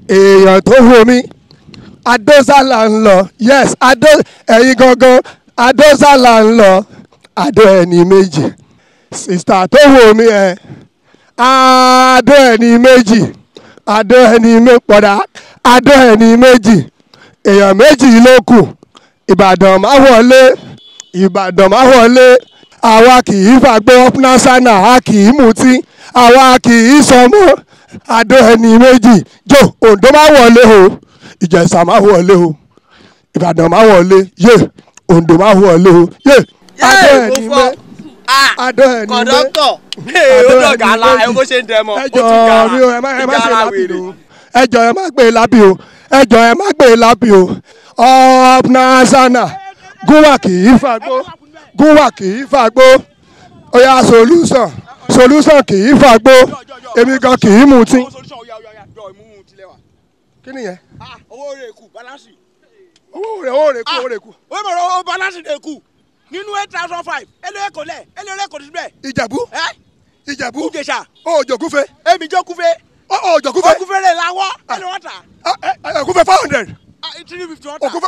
èèyàn tó wò mí Adósálà ń lọ yes Adó ẹ̀yin gangan Adósálà ń lọ Adó ẹni méjì sista tó wò mí Adó ẹni méjì Adó ẹni méjì Adó ẹni méjì èèyàn méjì ló kù Ìbàdàn má wọlé àwa kì í fàgbọ́ pnasana a kì í mutí àwa kì í sọmọ Adó ẹni méjì jò Oǹdó má wọlé o Ìjẹ̀ṣà má wọlé o Ìbàdàn má wọlé yé Oǹdó má wọlé o yé Adó ẹni méjì Adó ẹni méjì kọ̀dọ́tọ̀ ó dọ̀gà la ẹ bó ṣe ń dẹmọ ó tún gara mi ò ẹ má ṣe lápì o ẹjọ ẹ má gbé lápì o ẹjọ ẹ má gbé lápì o ọ̀pnasana gúnwà kì í fagbó ó yá solution kì í fagbó èmi gan kì í mutí. kí ni yẹn. owó rẹ̀ kù balance. owó rẹ̀ kù. ó mọ̀ ọ́ balance rẹ̀ kù nínú 8,500 ẹlẹ́rẹ́ kò síbẹ̀. Ìjẹ̀bú. Ìjẹ̀ṣà. ó jòkúfe. èmi jókúfe. ó jòkúfe. òkúfe rẹ̀ lawọ́ ẹni wọ́n ta. òkúfe 400. 350 wọ́n ta. òkúfe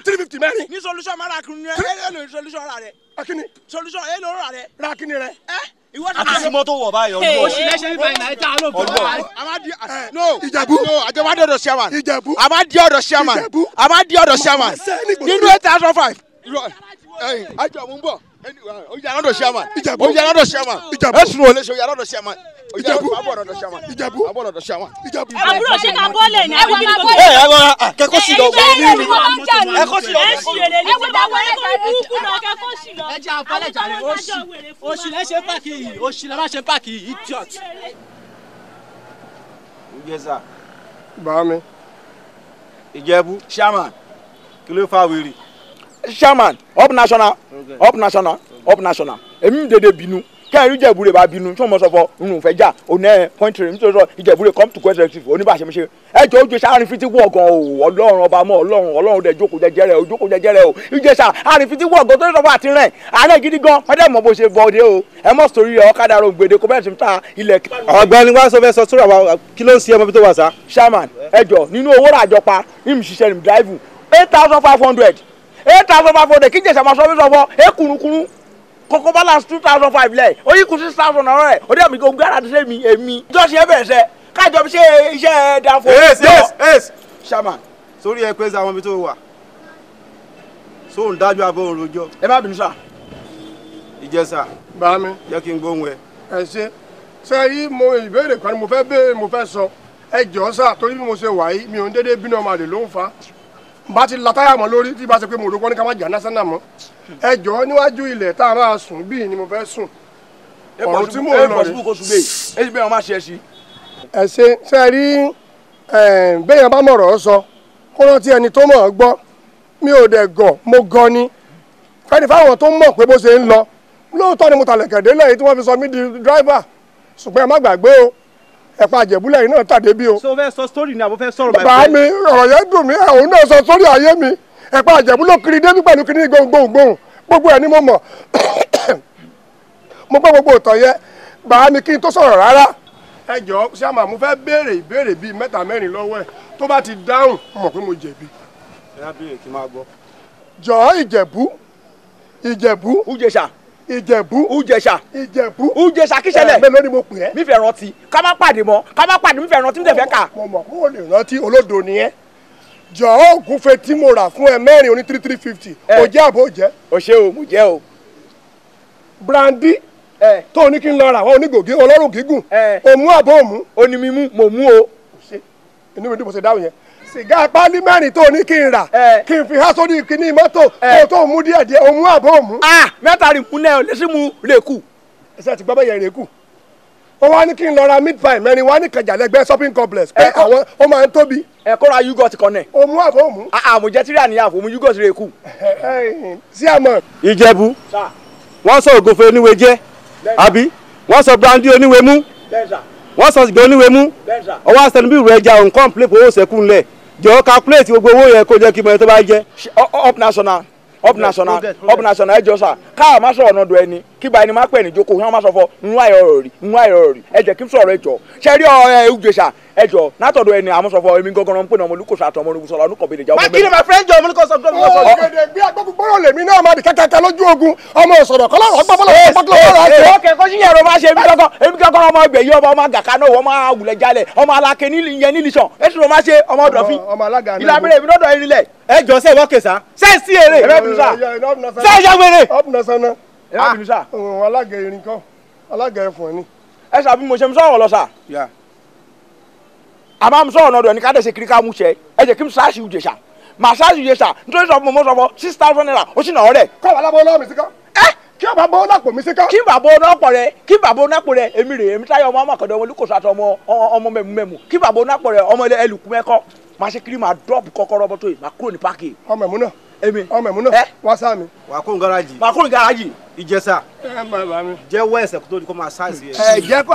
350 mẹ́rin. ní solution máa ra kiri ní èlò solution ra rẹ̀. akíní. solution èlò ra rẹ̀. ra kíní rẹ̀. ìwọ ta. àti mọ́tò wọ̀ báyìí ọjọ́. oṣù lẹ́sẹ̀ nípa ìnáyẹ tá a lò fún wa. no Ìjẹ̀bú. no àjọba dọ̀dọ̀ chairman. Ìjẹ̀bú. a máa di ọ̀dọ̀ chairman. a máa di ọ̀dọ̀ chairman. nínú 8,500. àjọ mú bọ̀ oyè anọdọ chairman. Ìjẹ̀bú. oyè anọdọ chairman. Ìjẹ̀bú. ẹsùn olè ṣe oyè anọdọ chairman. Ìjẹ̀bú. abọ́dọ̀ chairman. Ìjẹ̀bú. abọ́dọ̀ chairman. Ìjẹ̀bú. àbúrò ṣe ká bọ́ọ̀lẹ̀ ní ẹbí bíi ẹ kẹ́kọ̀ọ́ sí lọ wọ ní ìlú ẹ̀kọ́ sí lọ. ẹ ṣì lè ní ẹgbẹ́ dáwọ́ ẹ̀kọ́ ìbúkú náà kẹ́kọ̀ọ́ sí lọ. ẹ jẹ́ àpẹẹlẹ jàre oṣù lẹ ṣe páàkì yìí oṣù lẹ má ṣe páàkì yìí idiot. Ìjẹ̀ṣà bá mi. Ìjẹ̀bú chairman kí ló fà wèrè. chairman up national èmi dédé bínú kẹrin Ìjẹ̀bú rẹ̀ bá bínú tí wọ́n mọ̀ sọ fọ nínú ìfẹ́ jà ònà pọ́ńtìrì nítorí sọ Ìjẹ̀bú rẹ̀ come to question executive oníbàṣẹ́míṣẹ́ ẹjọ́ ojú sáà àrífín tí wọ̀ gan o Ọlọ́run ọba mọ́ Ọlọ́run dẹ̀ jókòó jẹjẹrẹ o Ìjẹ̀ṣà àrífín tí wọ̀ gan tó sọ fún àti rẹ̀ àárẹ̀ gidi gan pẹ́ẹ́dẹ́ mọ̀ bó ṣe bọ̀dé o ẹ mọ̀ sórí rẹ̀ ọ̀kadà rò gbèdé kó bẹ́ẹ̀ ti ta ilẹ̀. ọ̀gbẹ́ni wá sọ fẹ́ sọ sórí àwa kí ló ń ṣe ọmọ bí tó wà sá. chairman ẹjọ́ nínú owó ràjọpa ìmù ṣiṣẹ́ ní drive 8,500 kí Ìjẹ̀ṣà máa sọ fún sọ fọ kurukuru kókó balance 2,500 lẹ̀ oyin kù 6,000 ọ̀rọ̀ rẹ̀ ó dẹ̀ mi kò gbé ara ṣe mi èmi jọ́sí ẹ bẹ̀rẹ̀ sẹ́ kájọ ṣe iṣẹ́ danfo. yes chairman sórí ẹ pé sáwọn ibi tó wà sóun dájú abọ́ òun rojọ́. ẹ má bínú sá. Ìjẹ̀ṣà bá mi. jẹ́ kí n gbóhùn ẹ. ẹ ṣe yí mo ìbéèrè kan ni mo fẹ́ béèrè mo fẹ́ sọ ẹ jọ̀ọ́ sà torí bí mo ṣe wà yìí mi ò ń dédé bínú ọmọ àlè ló ń fa bá ti la táyà mọ́ lórí tí bá ṣe pé mo rò wọ́n ní ká má jà násánà mọ́ ẹ jọ̀ọ́ níwájú ilẹ̀ tá a máa sùn bíi ni mo fẹ́ sùn ọ̀run tí mò ń lọ rè ẹ ṣe rí béèyàn bá mọ̀rọ̀ sọ kó rántí ẹni tó mọ̀ ọ́ gbọ́ mi ò dẹ̀ gọ̀ mo gan ni fẹ́ni fáwọn tó mọ̀ pé bó ṣe ń lọ lóòótọ́ ni mo tàlẹ̀kẹ̀dé lẹ́yìn tí wọ́n fi sọ mí di dráìvà ṣùgbọ́n ẹ má gbàgbé o ẹ̀pà àjẹ̀búlẹ̀ yìí náà tàdé bí o. so fẹ́ sọ sítórì ni àbò fẹ́ sọ̀rọ̀ bàbá mi ọ̀rọ̀ yẹn dùn mí òun náà sọ sórí ayé mi ẹ̀pà àjẹ̀búlẹ̀ kiri débi pẹ̀lú kiri gbohùngbohùn gbogbo ẹ̀ ni mo mọ̀ mo gbọ́ gbogbo ìtàn yẹn bàbá mi kí n tó sọ̀rọ̀ rárá ẹ jọ̀ọ́ ṣáàmà mo fẹ́ béèrè ìbéèrè bíi 3 4 lọ́wọ́ ẹ̀ tó bá ti dáhùn mo mọ̀ pé mo jẹ̀bi. ẹ á béèrè kí n máa gbọ́. jọ̀ọ́ Ìjẹ̀bú Ìjẹ̀ṣà kí ṣẹlẹ̀ mélòó ni mo pè ẹ́. mi fẹ́ rántí ká má pàdé mi fẹ́ rántí mi tẹ̀ fẹ́ kà. mo mọ̀ kó o lè rántí olódo ni ẹ́ jọ̀ọ́ ògúnfe tí mo rà fún ẹ 4 oní 350 o jẹ́ àbò jẹ́. o ṣe o mo jẹ́ o. brandy tó ní kí n lọ rà wọ́n onígògé ọlọ́run gígùn òmú àbò òmú. ó ní mímú mo mú o. inú mi dùn bó ṣe dáhùn yẹn sìgá pálí 4 tó ní kí n rà kí n fi há sórí kíní mọ́tò kó tó mú díẹ̀díẹ̀ òmú àbò òmú. mẹ́ta rí mú náà lẹ́sìn mú rèkù. ẹsẹ̀ ti gbọ́ bẹ́ẹ̀ yẹn rèkù ó wá ní kí n lọ ra meat pie 4 wá ní kẹjàlẹ́gbẹ́ shopping complex pé àwọn ó máa ń tóbi. ẹ kó ra yúgọ̀tì kan náà. òmú àbò òmú. àmùjẹ tírí àníyàn fún mu yúgọ̀tì rèkù. sí àmọ́. Ìjẹ̀bú wọ́n sọ ògúnfe oníwe jẹ́ àbí wọ́n sọ brandy oníwe mú wọ́n sọ ìgbẹ́ oníwe mú ọwọ́ àṣẹnu bí ìrù ẹja nǹkan plé owó sẹ́kù ńlẹ̀ jọ̀ọ́ calculate gbogbo owó yẹn kó jẹ́ kí mọ̀ ẹ́ tó bá jẹ́. up national up national ẹjọ sà káà má sọ̀rọ̀ náà dọ̀ ẹni kí ba ẹni má pẹ̀ ní jókòó kí wọ́n má sọ fọ nínú àìrọ̀rọ̀ rí ẹjẹ kí n sọ̀rọ̀ ẹjọ ṣe rí Ugesa ẹjọ látọ̀dọ̀ ẹni àmọ́ sọ fọ èmi gangan pé ọmọ Olúkòso àtọmọ Olúbùsọ̀lá Olúkọ̀bẹ̀dẹ̀ jáwọ́ má kí ni my friend jọ ọmọ Olúkòso ọgbọ́n mi sọ. ọ̀gẹ̀dẹ̀ gbé agbókùngbọ́rọ̀ lèmi náà máa di kẹ́kẹ́kẹ́ lójú ogun ọmọ ìsọ̀rọ̀ kọ́lá ọ̀kẹ́ kó síyẹn ló máa ṣe èmi kankan ọmọ ẹgbẹ́ yìí ọmọ gàkà náà wọ́n máa wulẹ̀ jalè ọmọ alákè yẹn nílìṣàn ètò ló máa ṣe ọmọ ọ̀dọ̀fín ìlàbẹ̀rẹ̀ èmi lọ́dọ̀ ẹni lẹ̀. ẹ jọ sẹ wọkẹ sá ṣe sí èrè ṣe é ṣàgbére. ọ̀pùnàṣánná ẹ bí sà. alága erin kan alága ẹ̀fọn ni. ẹ sàbí mo ṣe ń sọ̀rọ̀ lọ sà. àmọ́ mo sọ̀rọ̀ náà dọ̀ ní ká dẹ̀sẹ̀ kiri ká mú ṣẹ ẹ jẹ́ kí n sáàsì Ugesa màá sáàsì Ugesa nítorí sọ fún mo sọ fún 6,000 naira ó sì nà ọ́ rẹ̀. kọ́ wà lábọ́ náà mi sí kan. kí ọba bọ́ lápò mi sí kan. kí bàbá onápọ̀ rẹ kí bàbá onápọ̀ rẹ èmi rè èmi táyọ̀ ọmọ àmọ̀kọ̀dọ̀ ọmọ Olúkòso àti ọmọ mẹ́mú kí bàbá onápọ̀ rẹ ọmọ ẹlùkú mẹ́kọ́ máa ṣe kiri máa dọ́ọ̀bù kọ́kọ́rọ́ bọ́tò yìí máa kúrò ní páàkì. ọmọ ẹ̀mú náà èmi ọmọ ẹ̀mú náà wá sáà mi. wà á kó garaji. máa kúrò ní garaji. Ìjẹ̀ṣà bàbá mi. jẹ́wọ́ ẹ̀ṣẹ̀ kó tó di kó máa sáàsì ẹ̀. ẹ jẹ́ kó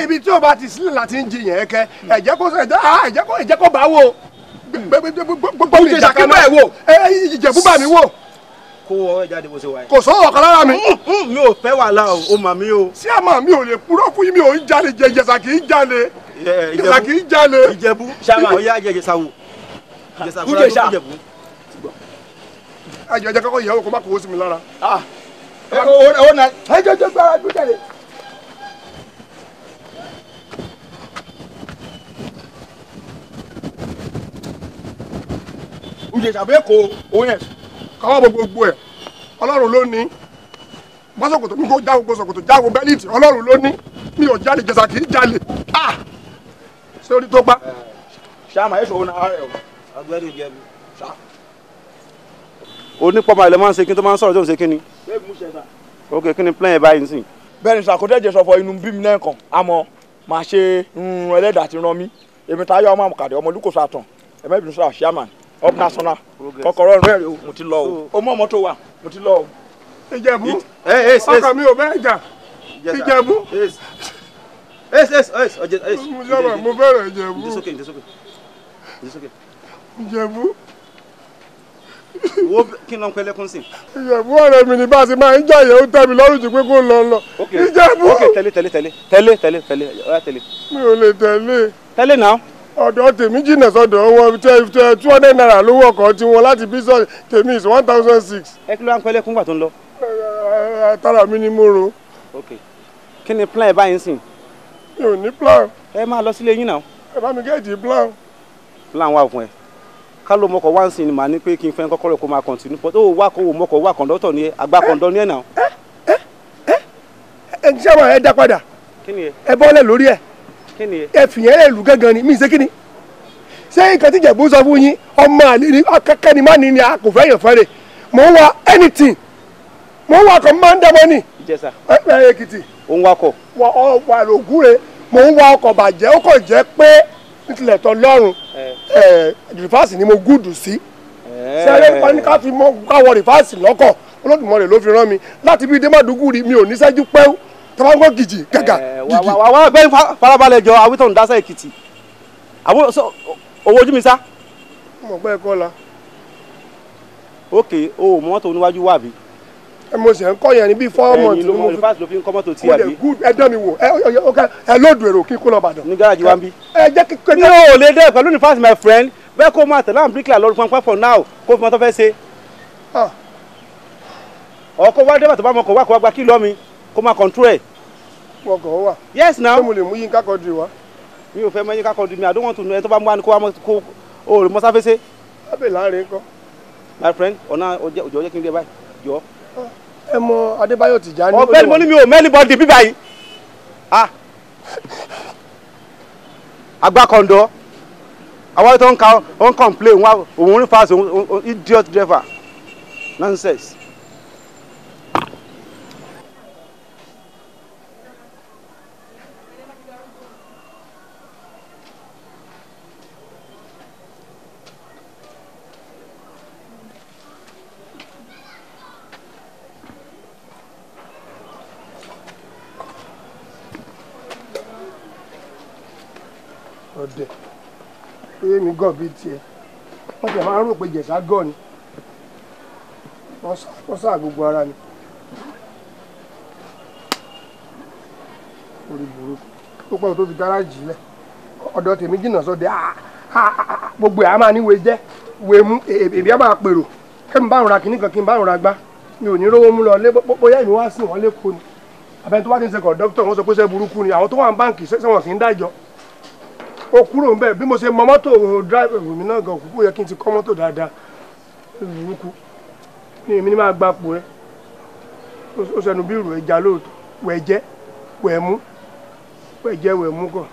ibi tí o bá ti sílẹ̀ láti ń jiyàn ẹ kẹ ẹ jẹ́ kó bá wò gbogbo Ugesa kí bá ẹ wò. Ìjẹ̀bú bá mi wò. kó ọwọ́ jáde bó ṣe wáyé. kò sówó ọ̀kan lára mi. mi ò fẹ́ wàhálà o mà mí o. sí àmọ́ mi ò lè purọ́ fún yín mi ò ń jalè Ìjẹ̀ṣà kì í jalè. Ìjẹ̀ṣà kì í jalè. Ìjẹ̀bú ọ̀yá Ìjẹ̀ṣà wò. Ìjẹ̀ṣà Ugesa. ẹjọ jẹ kọ́kọ́ ìyàwó kó má kó sí mi lára. ó na ẹjọ jẹ gbára gbé jáde. Ugesa bẹ́ẹ̀ kó o yẹn. káwá gbogbo ẹ̀ Ọlọ́run ló ní mọ́sọ̀kòtò mi kò já gbogbo sọ̀kòtò já gbogbo bẹ́líìtì Ọlọ́run ló ní mi ò jalè Ìjẹ̀ṣà kì í jalè. ṣé orí tó pa. ṣáà máa yẹ sọ̀rọ̀ náà rẹ̀ o. agbẹ́rù Ìjẹ̀bú. onípọ̀mọ̀ ilẹ̀ máa ń ṣe kí n tó máa ń sọ̀rọ̀ tó ń ṣe kí ni. ok kí ni plan ẹ̀ báyìí nsìn. bẹ́ẹ̀ni sàkótẹ́jẹ sọ fọ inú bí mi lẹ́ẹ̀kan àmọ́ màá ṣe ẹlẹ́dàá ti rán mi èmi táyọ̀ ọmọ àmùkàdé ọmọ Olúkòso àtàn ẹ̀mẹ́bìnrin sọ chairman up national kọ́kọ́rọ́ rẹ̀ o mo ti lọ o mọ̀ mọ́tò wa mo ti lọ o. Ìjẹ̀bú ọkàn mi ò bẹ́ẹ̀ jà Ìjẹ̀bú. mo fẹ́ràn Ìjẹ̀bú. Ìjẹ̀bú. wo kí n lọ pẹ́ lẹ́kún sí. Ìjẹ̀bú ọ̀rẹ́ mi ni bá a ṣe máa ń jàyè ó tẹ́ mi lọ́rùn jù pé kó lọ. Ìjẹ̀bú. ok tẹ̀lé ọ̀yá tẹ̀lé. mi ò lè tẹ̀lé. tẹ̀lé náà. ọ̀dọ̀ tèmi jìnnà sọ́dọ̀ wọn 200 naira lówó ọkọ̀ tí wọn láti bí sọ tèmi is 1,006. ẹ kí ló ń pẹ́ lẹ́kún gbà tó ń lọ. tara mi ni mo rò. ok kí ni plan ẹ báyìí sìn. mi ò ní plan. ẹ máa lọ sílé yín náà. ẹ bá mi gẹ́ẹ̀tì plan. plan wà fún ẹ ká ló mọkọ̀ wá ń sìn ni màá ní pé kí n fẹ́ kọ́kọ́rọ́ kó máa kọ̀ǹtínú pọ̀ tó wá kó wò mọkọ̀ wá kọ̀ǹdọ́tọ̀ ni ẹ àgbà kọ̀ǹdọ́ ni ẹ náà. ẹ ṣé àwọn ẹ dá padà kí ni ẹ. ẹ bọ́lẹ̀ lórí ẹ kí ni ẹ. ẹ fìyẹn lè lù gángan ni mí ṣe kí ni. ṣé nǹkan tí Ìjẹ̀bú sọ fún yín ọmọ àlè ni akẹ́kẹ́ ni má ní ni a kò fẹ́ yàn fẹ́rẹ̀ mò ń wa anything mò ń wa kàn máa ń dẹ́mọ́ ni. Ìjẹ̀ṣà. ẹ Èkìtì. ó ń wakọ̀. wà lóògùn mò ń wa ọkọ̀ bàjẹ́ ó kàn jẹ́ pé nítorí ẹ̀tọ́ lọ́rùn rìfáàsì ni mo gúdù sí. sẹ́rẹ́ wọn ní ká fi mọ́ káwọ rìfáàsì lọ́kọ̀ Olódùmarè ló fi rán mi láti bí Dèmàdúgùrì mi ò ní sẹ́jú pẹ́ù tọ́wọ́ gbọ́ gìjì gàgà gìjì. wà gbẹ́yìn farabalẹ̀ jọ awítọ̀ ń dásẹ̀ Èkìtì àwọn owó ojú mi sá. mo gbẹ́ ẹ̀kọ́ la. ok o mọ́tò oníwájú wà bí. mo sì ń kọ́ yẹn ní bíi 4 months. ẹ̀yin ló rìfáàsì ló fi ń kọ́ mọ́tò tí a bí. ẹ dán mi wò ẹ lóòdù èrò kí n kó lọ Ìbàdàn. ní gáràjì wa ń bí. ẹ jẹ́ kí pé. mi ò lè dẹ́ pẹ̀lú rìfáàsì my friend bẹ́ẹ̀ kó máa tẹ̀lé àwọn bíríkìlà lọ́rùn pọ́npọ́n for now kó fi mọ́tò fẹ́ ṣe. ọkọ̀ wá débà tó bá mọ̀kọ̀ wá kó wá gba kí lọ́ mi kó máa control ẹ̀. ọkọ̀ wà. yes now. ṣé mo lè mú Yínká Quadri wá. mi ò fẹ́ mọ Yínká Quadri mi I don't want to know ẹ tó bá mú wa ni kó wá kó o rè mọ́sáfẹ́sẹ́. lábẹ́ láàrin kọ́. my friend ọ̀nà òjò jẹ́ kí n dé báyìí jọ. ẹ mọ Adébáyọ̀ Tìjání. ọ̀gbẹ́ni mo ní mi ò mẹ́ni bọ́ọ̀dì bíbá yìí. àgbà kọ̀ǹdọ̀ àwọn tó ń ka ó ń complain òun rí fast òun idiot driver nonsense. ọdẹ pé mi gàn bíi tiẹ̀ wọ́n ti máa ń rò pé Ìjẹ̀ṣà gàn ni wọ́n sá gbogbo ara ni. orí burúkú tó pẹ́ tó fi gáràjì lẹ̀ ọ̀dọ̀ tèmi jìnnà sọ́dẹ̀ gbogbo ẹ̀ á máa níwèé jẹ́ wèé mú èbí á máa pèrò kẹ́mi bá òun ra kìíní kan kí n bá òun ra gbá mi ò ní rówó mú lọ lé bóyá ìmú wá sí wọn lẹ́kọ̀ọ́ ni àbẹ́ni tó bá ti ń ṣe kọ̀ǹdọ́tọ̀ wọ́n sọ pé ṣe burúkú ni àwọn tó wà ní báǹkì sẹ́wọ̀n kì í dájọ́ ó kúrò ńbẹ̀ bí mo ṣe mọ mọ́tò dráìvì mi náà gan òkúkú yẹ kí n ti kọ́ mọ́tò dáadáa burúkú ní èmi ní máa gbapò ẹ ó ṣẹnu bí ìrò ẹja lóòótọ́ wẹ̀jẹ́ wẹ̀mú wẹ̀jẹ́ wẹ̀mú kàn.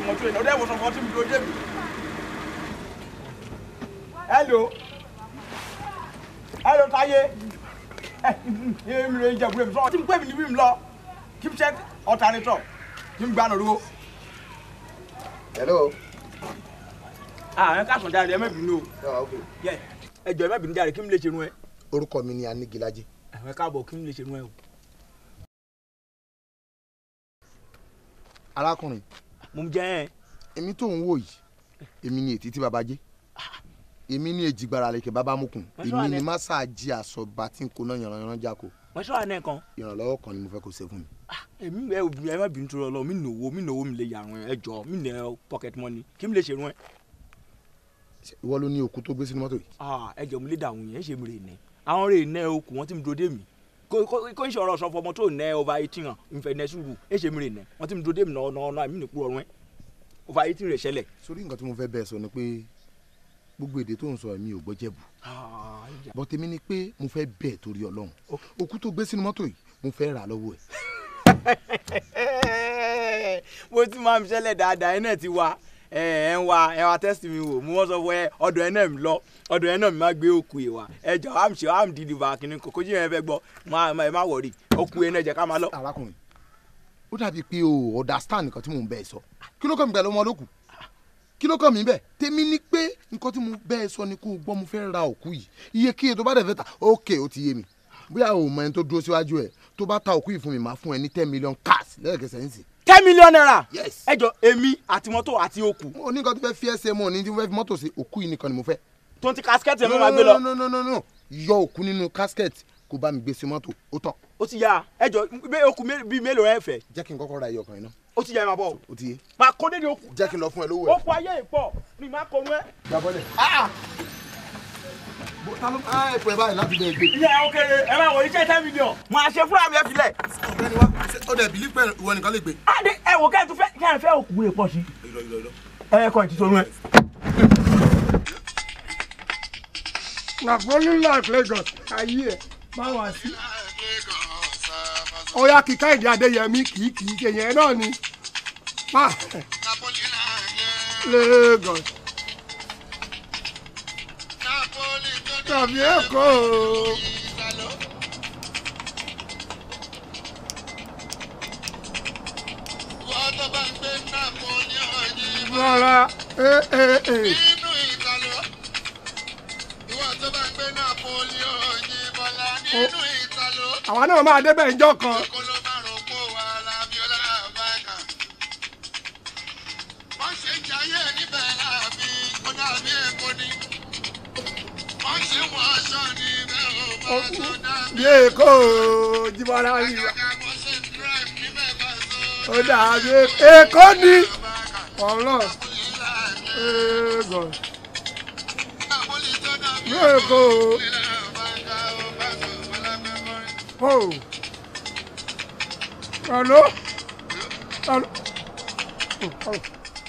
mọ́tò yẹn ọdẹ ìwòsàn kan tí mi dúró débi. hello Táyé èmi rè jẹ búrẹ́mì sọ tí mo pè mí níbí mi lọ kí n check alternator kí n gbà nà lówó. hello. ẹ ká sùn dáadé ẹ má bínú o. ẹ jọ̀ọ́ ẹ má bínú dáadé kí n lè ṣerun ẹ. orúkọ mi ni Anigilaje. ẹ káàbọ̀ kí n lè ṣerun ẹ o. arákùnrin. mo ń jẹ́ ẹ. èmi tó ń wò yìí èmi ni Ètítí Babájé èmi ní Èjìgbára lẹ̀kẹ̀ bàbá mokùn èmi ní másáàjì àsọ̀bà tí n kò náà yànnà jáko. wọ́n ṣọ́ àná kan. ìrànlọ́wọ́ kan ni mo fẹ́ kó ṣe fún mi. èmi ẹ má bínú tó lọ mi nòwó mi lè yàrá ẹ jọ mi nẹ pocket money kí n lè ṣerun ẹ. ìwọ ló ní òkú tó gbé sínú mọ́tò yìí. ẹ jọ mi lè dàwọn yẹn ṣe mi rè nẹ àwọn rè nẹ okùn wọn tí mi dúró dé mi kó n ṣe ọ̀rọ̀ sọ fọmọ tó nẹ over 18 hàn nfẹ nẹ sùúrù ẹ ṣe mi rè nẹ wọn tí mi dúró dé mi náà mi nìkú ọrùn ẹ over 18 rẹ ṣẹlẹ̀. sórí nǹkan tí mo fẹ́ bẹ́ẹ̀ sọ ni pé gbogbo èdè tó ń sọ mi ò gbọ́ Jẹ̀bú bọ́ tèmi ni pé mo fẹ́ bẹ́ẹ̀ torí Ọlọ́run òkú tó gbé sínú mọ́tò yìí mo fẹ́ rà lọ́wọ́ ẹ̀. mo ti máa ń ṣẹlẹ̀ dáadáa ẹ náà ti wá ẹ wá test mi wò mo wọ́n sọ fún ẹ ọ̀dọ̀ ẹ náà mi lọ ọ̀dọ̀ ẹ náà mi máa gbé òkú yìí wá ẹ jọ am deliver kìnnì kò kójú yẹn fẹ́ gbọ́ ẹ má wọ̀rì òkú ẹ náà jẹ́ ká máa lọ. arákùnrin ó dàbí pé o understand nǹkan tí mò ń bẹ́ẹ̀ sọ kí ló kàn mí pẹ̀lú ọmọ olókùú kí ló kàn mí bẹ́ẹ̀ tèmi ni pé nǹkan tí mo bẹ́ẹ̀ sọ ni kó o gbọ́ mo fẹ́ ra òkú yìí iyekíye tó bá dẹ̀ fẹ́ ta ókè ó ti yé mi bóyá o mọ ẹni tó dúró síwájú ẹ tó bá ta òkú yìí fún mi máa fún ẹ ní 10 million cash lẹ́ẹ̀kẹsẹ̀ ń sìn. 10 million naira. yes. ẹ jọ èmi àti mọ́tò àti òkú. mo ní nǹkan tó fẹ́ fi ẹsẹ̀ mọ́ ní tí mo fẹ́ fi mọ́tò sí òkú yìí nìkan ni mo fẹ́. tó ń ti casket ẹ̀ ló máa gbé lọ. no yọ òkú nínú casket kó bá mi gbé sí mọ́tò ó tán. ó ti yá ẹ jọ òkú bíi mélòó ẹ fẹ́. jẹ́ kí n kọ́kọ́ ra ẹyọ kan iná. ó ti yá ẹ máa bọ̀. ó ti yé. máa kó dédé òkú. jẹ́ kí n lọ fún ẹ lówó ẹ. òkú ayé ìpọ̀ ni máa kó nú ẹ. gbàbọ́lẹ̀. ta ló ẹ pẹ báyìí láti bẹ gbé. ìyá ẹ kéré ẹ máa wọ iṣẹ́ 10 million. mo á ṣe fúnra mi ẹ filẹ̀. ọ̀gbẹ́ni wa ó dẹ̀ bìlí pẹ̀ ìwọ nìkan lè gbé. adé ẹ wò kẹ́ẹ̀ tún fẹ́ kí ẹ fẹ́ òkú rẹ̀ pọ̀ sí. ẹ kọ́ ẹ ti sọnù ẹ. na falling like Lagos ayé ẹ má wá sí. Ọya kíkà ìdí Adéyẹmí kì í ṣe yẹn náà ni má Lagos tàbí Èkó. Rárá àwa náà máa débẹ̀ ìjọ kan. bí Èkó Jíbọ́lá rí wa ó dàbí Èkó ní ọ̀rọ̀ ẹ̀gọ́ bí Èkó. Oh. Hello? Hello?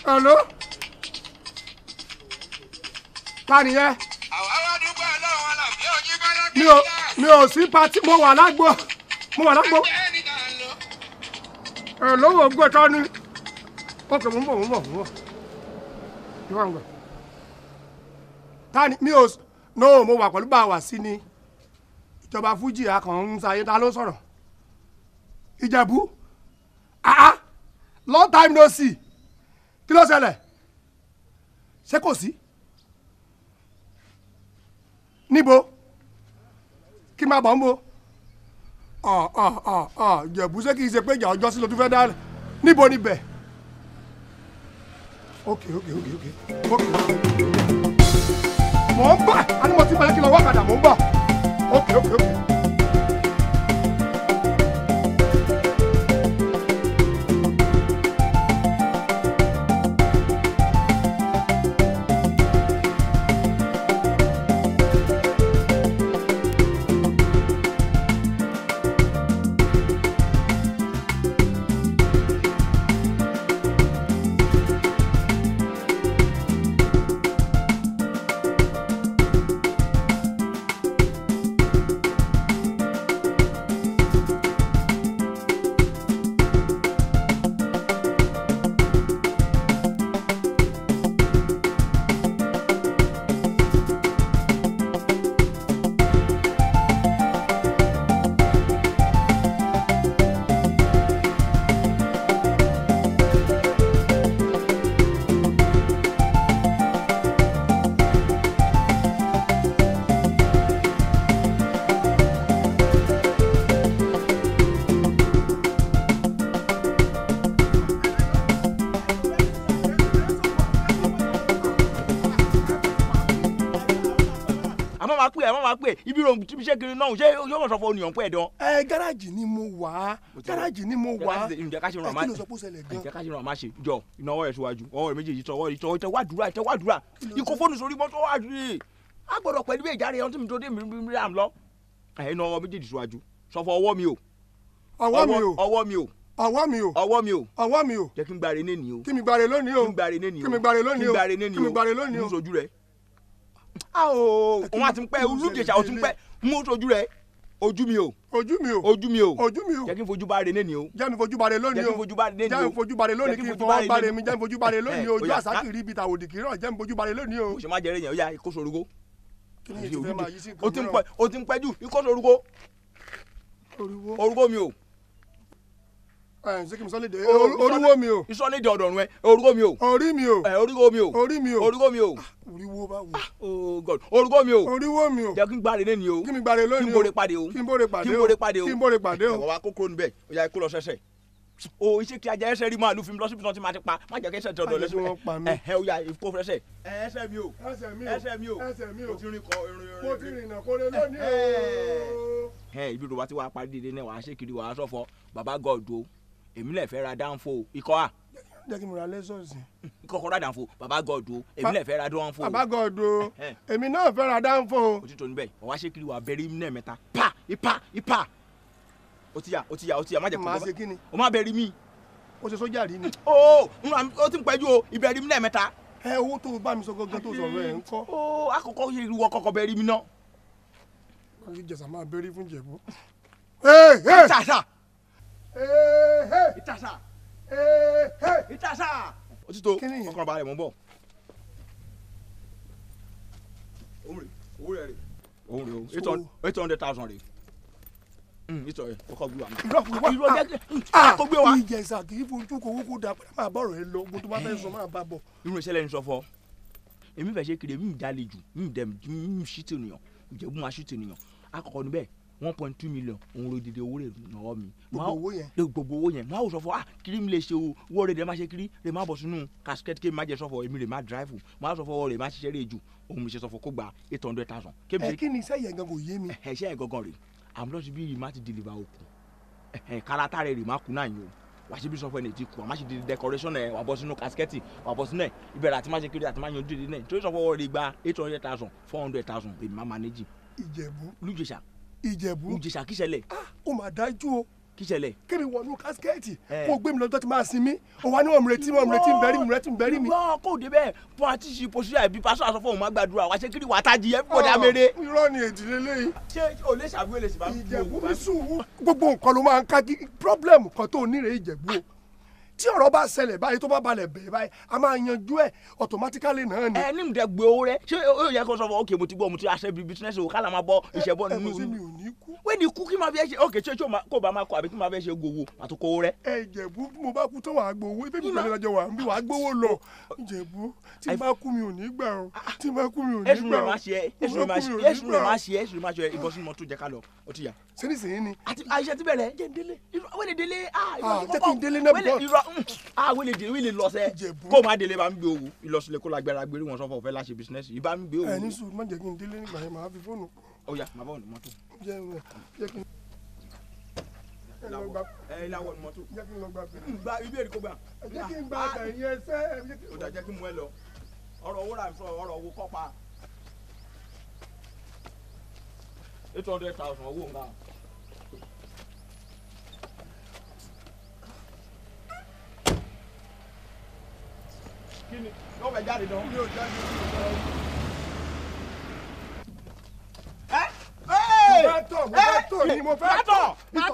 Hello? Ta ni yẹn? Mi ò sí pati mo wà lágbo. Hello wo gbé tán ni. Okay, mo ń bọ̀. Ìwà ń gbà. Ta ni mi ò no mo wà pẹ̀lú bá wà sí ni. Ìjọba Fújì akàn ń sayé ta ló sọ̀rọ̀ Ìjẹ̀bú long time no see kí ló ṣẹlẹ̀ ṣé kò sí níbo kí n máa bọ̀ ń bo Ìjẹ̀bú ṣé kì í ṣe pé ìjà ọjọ́ sí ló tún fẹ́ dá níbo níbẹ̀ ok mò ń bọ̀ àní mo ti bẹ̀rẹ̀ kí lọ wákàtà mò ń bọ̀. Okay. àmọ́ máa pè ibi ro tí mi ṣe kiri náà ṣé yóò mọ̀ sọ fún oníyàn pẹ́ dán. Gáràjì ni mo wà ǹjẹ́ ká ṣe ràn máa ǹjẹ́ ká ṣe ràn máa ṣe jọ ìnáwó rẹ̀ síwájú ọwọ́ rẹ̀ méjèèjì tọwọ́ ìtẹ̀wádùúrà ikú fóònù sórí mọ́tò wá rí a gbọ́dọ̀ pẹ̀lú ìjáre ẹ̀hún tí mi tó dé mi rà lọ ẹ̀yin náà ọwọ́ méjèèjì síwájú sọ fún ọwọ́ mi o jẹ́ kí n gbàre néni o kí mi gbàre lónìí o sojú rẹ̀ òun àti pẹ́ olùjẹ̀ṣà òtún pẹ́ mú sojú rẹ̀ ojú mi o jẹ́ kí n fojú bá re néni o jẹ́ mi fojú bare lónìí kí n fọwọ́ bare mi jẹ́ mi fojú bare lónìí o ojú àsákìrì ibi tàwọn òdìkì rọ̀ jẹ́ mi fojú bare lónìí o. o ṣe má jẹ́rẹ̀ yẹn ó yá ikó sorúkọ o o ti ń pẹ́ jù ikó sorúkọ orúkọ mi o. ṣé kí n sọ lédè orúkọ mi o. ìsọ̀lédè ọ̀dọ̀run ẹ orúkọ mi o. orí mi o. orúkọ mi o. orúkọ mi o. oríwo bá wù. oh god orúkọ mi o. oríwo mi o. jẹ́ kí n gbàre lẹ́ni o. kí mi gbàre lónìí o. kí n bóre pàdé o. kí n bóre pàdé o. ẹ̀wọ̀n wa kókó níbẹ̀ ó yá ikú lọ sẹ́sẹ̀. o iṣẹ́ kí ajá ẹsẹ̀ rí máa lu fi mi lọ síbi tí wọ́n ti máa ti pa má jẹ́ kí ẹsẹ̀ tẹ̀ ọ̀dọ̀ lẹ́sẹ̀ ó yá ikú fẹsẹ̀. ẹsẹ̀ mi o mo ti rìn kọ irin. mo ti rìnà kórè lónìí o. ibi tó bá ti wá parí dédé náà wàá ṣe kiri wàá sọ̀fọ̀ bàbá god o èmi lè fẹ́ ra dánfò ikọ́ à. jẹ́ kí mo ra lẹ́sọ̀ọ̀sì. kọ́kọ́ ra dánfò bàbá god o èmi lè fẹ́ ra dánfò. bàbá god o èmi náà fẹ́ ra dánfò. òtítọ́ níbẹ̀ ọ̀wá ṣe kiri wà bẹ̀rẹ̀ mi náà mẹ́ta pa ipa ó ti yà má jẹ́ kó máa ṣe kí ni. o má bẹ̀rẹ̀ mi. o ṣe sójà rí ni. ó ti ń pẹ́jù o ìbẹ̀rẹ̀ mi náà mẹ́ta. owó tó bá mi sọ gangan tó sọ̀rọ̀ ẹ̀ ń kọ́. àkọ́kọ́ yẹ irú ọkọ̀ bẹ̀rẹ̀ mi náà. wọ́n ti jẹ̀sà máa bẹ̀rẹ̀ fún jẹ̀bú. ìtàsà òtítọ́ ọkàn balẹ̀ mọ́ bọ̀. owó rẹ̀ rè o 800,000 rè ìtọ̀ rẹ̀ kọ́kọ́ gbé wa mọ́. irọ́ jẹ́ kó gbé wa. ìjẹ̀sà kì í fojú kowó kó da pé máa bọ̀rọ̀ ẹ lọ ogun tó bá fẹ́ sọ máa bá bọ̀. irú iṣẹ́ lẹ́nu sọ fọ́ èmi fẹ́ ṣe kiri èmi ìdálẹ̀ jù èmi ṣìtì ènìyàn ìjẹ̀bú máa ṣìtì ènìyàn àkọ́kọ́ níbẹ̀ 1.2 million òun ro dìde owó rẹ̀ náà mi. gbogbo owó yẹn máa wò sọ fọ kiri mi lè ṣe o wọ́n rẹ̀ máa ṣe kiri rẹ̀ máa bọ̀ sínú casket kí n máa jẹ sọ́fọ̀ èmi rẹ̀ máa drive máa sọ fọ rẹ̀ máa ṣiṣẹ́ rẹ̀ jù òun mi ṣe sọ́fọ̀ kó gba 800,000. kí ni iṣẹ́ yẹn gan kò yé mi. iṣẹ́ yẹn gangan rẹ̀ àmúlọ́sí bí rẹ̀ máa ti deliver okùn kárátà rẹ̀ máa kú náà yìí o wà síbi sọfọ ẹni tí kù àmọ́ ṣe di decoration ẹ̀ wà bọ́ sínú casket wà bọ́ sínú ẹ̀ ìbẹ̀rẹ̀ àti máa ṣe kiri àti máa yanjú ìdí náà torí sọfọ rẹ̀ gba 800,000 400,000 èmi máa manage. Ìjẹ̀bú Ìjẹ̀ṣà kíṣẹlẹ̀. ó mà dájú o. kíṣẹlẹ̀. kí ni wọnú kásikẹ́ẹ̀tì kó gbé mi lọ́jọ́ tí máa sinmi ó wá ní wọn retí ń bẹ́rí mi. wọ́n kò dé bẹ́ẹ̀ fún àti ṣe pòṣíà ìbí pásọ àsọfún òun máa gbàdúrà wá ṣe kiri wà á tají ẹ fún ọ̀dà mẹ́rẹ́. irọ́ ni ìdílé lẹ́yìn. ṣé o lè ṣàbúrò lè ṣe bá mi. Ìjẹ̀bú mi sùn gbogbo nǹkan ló máa ń ká pírọ́blẹ̀mù kan tó nírè Ìjẹ̀bú o tí ọ̀rọ̀ bá ṣẹlẹ̀ báyìí tó bá balẹ̀ bẹ̀rẹ̀ báyìí a máa yanjú ẹ̀ automatically náà ni. ní ìdẹ gbé owó rẹ ṣé ó yẹ kó sọ fún ok mo ti gbọ́ mo ti aṣẹ bíi business o kálá máa bọ ìṣẹ̀bọ nínú. ẹ mi ò ní kú. wẹ́n ní kú kí máa fi ẹ ṣe ok ṣé kó bá máa kọ àbí kí máa fi ẹ ṣe gbowó àtúkọ owó rẹ. Ìjẹ̀bú mo bá kú tó wàá gbowó ibi ìgbàlẹ̀ lọ́jọ́ wà ń bí wàá gbowó lọ. Ìjẹ̀bú tí n bá kú mi ò ní gbà o tí n bá kú mi ò ní gbà o. ẹ̀sùn rẹ̀ máa ṣe ìbọ̀sùn mọ́tò jẹ́ ká lọ ó ti yà. sẹ́ni sẹ́yìn ni. àti àìṣe ti bẹ̀rẹ̀ jẹ́ ndélé wẹ́lẹ̀ délé jẹ́ kí n délé náà bọ̀. wílé lọ sẹ kó má délé bá ń gbé owó ìlọsílẹ̀ kó lágbára gbérí wọn sọfọ fẹ́ láṣẹ bísínẹsì ìbá ń gbé owó. ní sùúrù má jẹ́ kí n délé nígbà yẹn máa fi fóònù. ó yá màá bọ̀ ní mọ́tò. jẹ́ kí n ìlàwọ̀ ní mọ́tò. jẹ́ kí n lọ gbà bẹ́ẹ̀. gba ibi èrè kó gbà. jẹ́ kí n gba ẹ̀yìn ẹsẹ̀. ó dà jẹ́ kí n mú ẹ lọ ọ̀rọ̀ owó rà sọ ọ̀rọ̀ owó kọ́pa 800,000 owó nǹkan. Kini ló fẹ́ jáde dán. mi ò jáde. mo fẹ́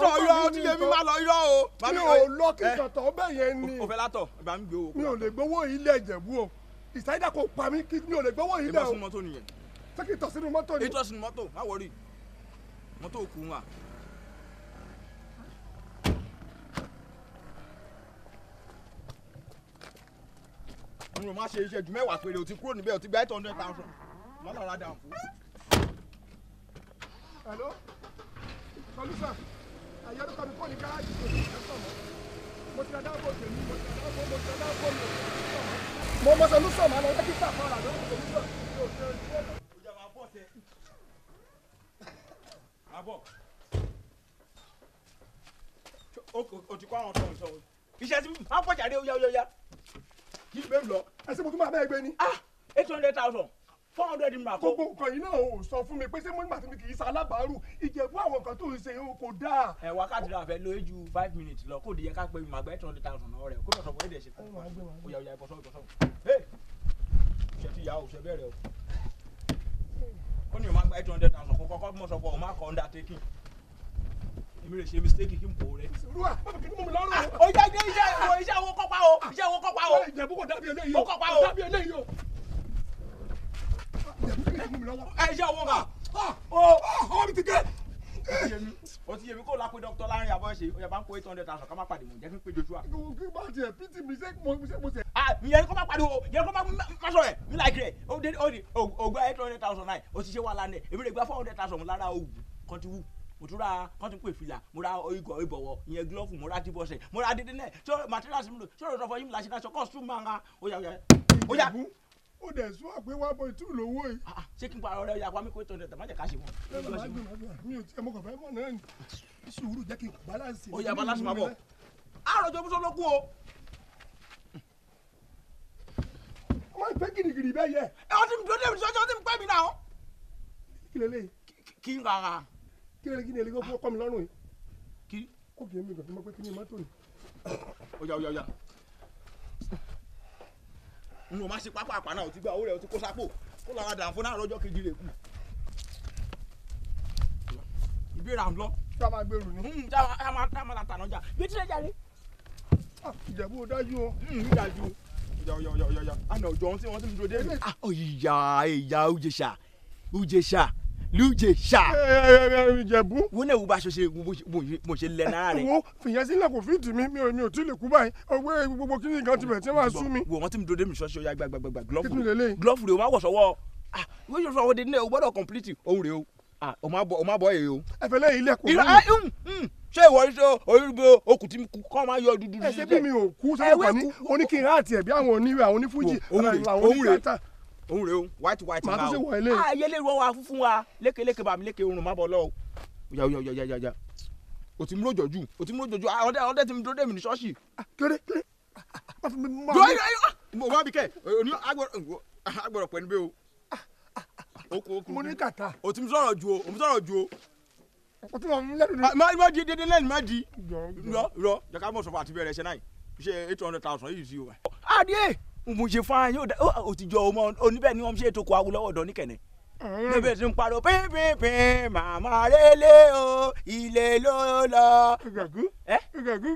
tọ̀ irọ́ tí yẹmi máa lọ irọ́ o. mi ò lọ kí tọ̀tọ̀ bẹ́ẹ̀ yẹn ni. o fẹ́ látọ̀ ìbá mi gbé owó. mi ò lè gbowó ilé Ìjẹ̀bú o ìsáyídà kò pa mí kí mi ò lè gbowó ilé o. ìbọn sínú mọ́tò nìyẹn. ṣé kí n tọ̀ sínú mọ́tò ni. ètò sínú mọ́tò má wọrí mọ́tò kù wà. n ò má ṣe iṣẹ́ ju mẹ́wàá péré o ti kúrò níbẹ̀ o ti gba 800,000 lọ́dọ̀ ra dàn fún. hello solution àyẹ̀dùkọ̀ mi kọ́ ní gáàjì tó ti ẹ̀ sọ̀mọ́ mo ti ra dáàbò tèmi mo ti ra dáàbò mi mo mọ solution máa lọ dókítà fara lọ́wọ́ solution. o ti kọ́ àwọn sọ̀rọ̀ iṣẹ́ tí máa ń pọ̀ jáde ó yá kí bẹ́ẹ̀ lọ. ẹ ṣe mo tún máa bẹ́ẹ̀ gbé ni. 800,000 400 ni màá kó. gbogbo nǹkan yìí náà ò sọ fún mi pé ṣé mo nígbà tí mi kì í ṣalábàárù Ìjẹ̀bú àwọn nǹkan tó ń ṣe kò dáa. wákàtí náà fẹ́ lo ju 5 minutes lọ kó di yẹ ká pé màá gba 800,000 náà rẹ̀ kó lọ sọ fún ẹ̀dẹ̀ ṣe fún mi. ó yá ìbọ̀sọ̀ ṣe ti yà ó ṣe bẹ̀rẹ̀ o. ó ní o máa gba 800,000 kó kọ́kọ́ mọ̀ sọ fún ọ máa kọ́ undertaking. èmi rè ṣe mistake kí n pò rẹ. olúwa bàbá kìíní mú mi lọ́rùn. ó yá iṣẹ́ owó kọ́pá o iṣẹ́ owó kọ́pá o. Ìjẹ̀bú kò dábìí eléyìí ó kọ́pá o. dábìí eléyìí o. Ìjẹ̀bú kìíní mú mi lọ́wọ́. iṣẹ́ owó kà. ọwọ́ mi ti gé. o ti yẹ mi kó la pé dókítà láàrin àbọ̀ ṣe ó yẹ bá ń kó 800,000 ká má pàdé mọ̀ jẹ́ kí n pé Joshua. kí bá tiẹ̀ pt mi ṣe mo ṣe. ìyẹn kó má pariwo ìyẹn kó má sọ rẹ̀ mi láì kiri ó gba 800,000 náà o ti ṣe wà lánàá èmi lè gba 400,000 lára òwú kan ti wù mo tún ra kan ti pè fìlà mo ra igọ̀ ìbọ̀wọ̀ ìyẹn gílọ́ọ̀fù mo ra tíbọ̀sẹ̀ mo ra dídí náà tí materials mi lò tí ó sọ fún yín láti náà costume máa ń ra ó yá. ó dẹ̀ sún àpé 1.2 lówó yìí. ṣé kí n parọ́ rẹ̀ ya pa mí kó 800 má jẹ́ ká ṣe mọ́. mi ò tiẹ̀ mọ̀ kàn fẹ́ mọ̀ náà ni sùúrù jẹ́ kí n balance. ó yá balance máa bọ̀ àròjọ muso ló kú o. wọ́n fẹ́ girigiri bẹ́ẹ̀ yẹ. ọtí mi dúró débi sọ́jọ́ ọtí mi pẹ́ mi náà. kí lélẹ̀. kí n rárá. kí lélẹ̀ kí ni èlé kọ́ mi lọ́rùn yìí. kí. kó kì í mi gbàgbé mọ́ pé kí ni mọ́tò ni. ó yá. n ò má ṣe pápá àpá náà o ti gba owó rẹ̀ o ti kó sápò kó lọ́ra dàn fún náà lọ́jọ́ kejì rẹ̀ kù. ìbéèrè à ń lọ. tí a máa gbèrú ni. tí a máa la tànà jà bí tí lè jáde. Ìjẹ̀bú ò dájú o. dájú. yọ àná ọjọ́ ohun tí wọ́n ti ń dúró dé. ìyá Ujesa Ìjẹ̀bú. wọ́n lè wú bá ṣe mo ṣe lẹ náírà rẹ̀. wo fìyẹn sílẹ̀ kò fi tì mí mi ò tí ì lè kú báyìí ọgbẹ́ gbogbo kí ni nǹkan ti bẹ̀ tí wọ́n á sú mi. wo wọ́n ti ń dúró dé mi ṣọ́ọ́ṣì ó yá gbàgbàgbà glove rẹ̀ o máa wọ̀ sọ́wọ́ wọ́n yóò sọ àwọn dédé o gbọ́dọ̀ complete òun rẹ̀ o o máa bọ̀ èyí o. ẹ fẹ́ lẹ́yìn ilé ẹ̀kọ́ mi. ṣé ìwọ ṣe oyinbo okùn tí kọ́ máa yọ dúdú. ẹ ṣe bí mi ò kú sọ́wọ́ kan ní oníkìrìn àti ẹ̀bí àwọn oníwèé àwọn onífújì àwọn oníkàtà. òun rè o white màá tó ṣe wọ ilé. ayé lè rọ wa fún wa lékeleke bàmí léke orun má bọ̀ lọ o. yà o ti mú lójó jù ọdẹ ti mú dúró dé mi ní ṣọ́ọ̀ṣì. kéré mo wá bí kẹ́ oní agbọ̀rọ̀ pẹ̀lú bẹ́ẹ̀ o. mo ní kàtà. o ti sọ̀rọ̀ ju o. o ti mọ̀ lẹ́nu ni. má di dédé lẹ́nu má di. rọ jaka mọ̀ sọ̀fọ̀ àti bẹ̀rẹ̀ ṣẹ́ náà ṣe 800,000 yìí sí o. adé mo ṣe fún ayé o ti jọ ọmọ oníbẹ̀ ni wọ́n ṣe ètò kọ awúlọ́wọ́ ọ̀dọ́ níkẹ̀nẹ̀. níbẹ̀ tí ń pariwo pínpínpín màmá rélé o ilé ló lọ. ìgàgú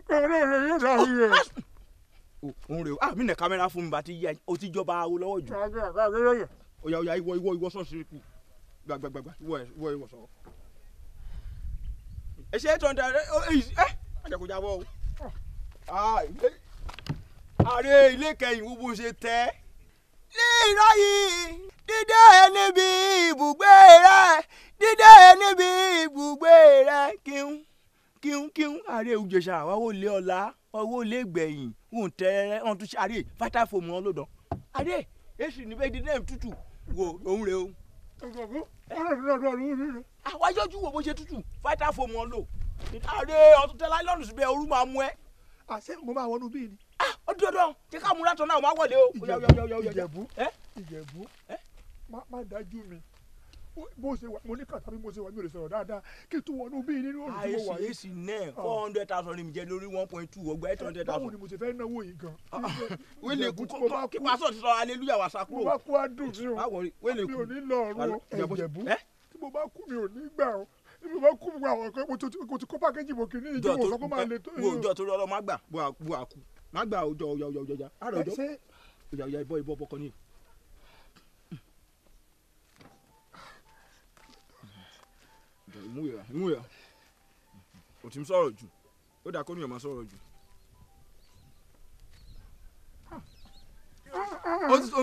kọ́rọ́ rẹ̀ yóò dá iye. òun rè o mi nà kámẹ́rà fún mi bá ti yẹ o ti jọba awúlọ́wọ́ jù. oya ìwọ sọ́ọ̀sì kù gbàgbàgbà ìwọ sọ̀rọ̀. ẹ ṣe 800 àjẹkùjábọ̀ o. ààrẹ ilé kẹyìn wo bó ṣe tẹ́. ní ìráyè dídé níbi ibùgbé rẹ kíún ààrẹ Ujesa wà wò lé ọ̀la wà wò lé gbẹ̀yìn wọ́n tẹ́ wọ́n tún ṣe ààrẹ fata fòmù wọn lọ́dọ̀ ààrẹ èsì níbẹ̀ dídé tútù wo òun rè o. àwa yọjú wo bó ṣe tútù fata fòmù wọn lò ààrẹ ọtún tẹ láìlọ́ọ̀nù síbẹ̀ orú máa mú ẹ. àṣẹ mo máa wọnú bíi ni. ó dúró jẹ́ ká múra tán náà máa wọlé o. Ìjẹ̀bú má dájú mi bó ṣe wà mo ní kàtà bí mo ṣe wà mi ò lè sọ̀rọ̀ dáadáa kí n tún wọnú bíi nínú òrùn tí mo wà yìí. àìsí náà 400,000 ni mi jẹ lórí 1.2 ọgbà 800,000. báwo ni mo ṣe fẹ́ náwó yìí gan. wílé kí pásọ̀ ti sọ hallelujah wà sákúrò. mo bá kú àdùn sí o mi ò ní lọ ọ̀run Ìjẹ̀bú tí mo bá kú mi ò ní gbà o mi bá kú gbogbo àwọn kan mo ti kó pákéjì mo kì í ní ìjọba sọ pé máa le tó yìí. ọjọ́ torí ọlọ́ má gbà bu àkú má gbà ọjọ́ àrò ọjọ́ ìbọ̀ bọ̀kọ ni. ìmúyà o ti ń sọ̀rọ̀ jù ó dà kó ní ọmọ sọ̀rọ̀ jù. ó ti sọ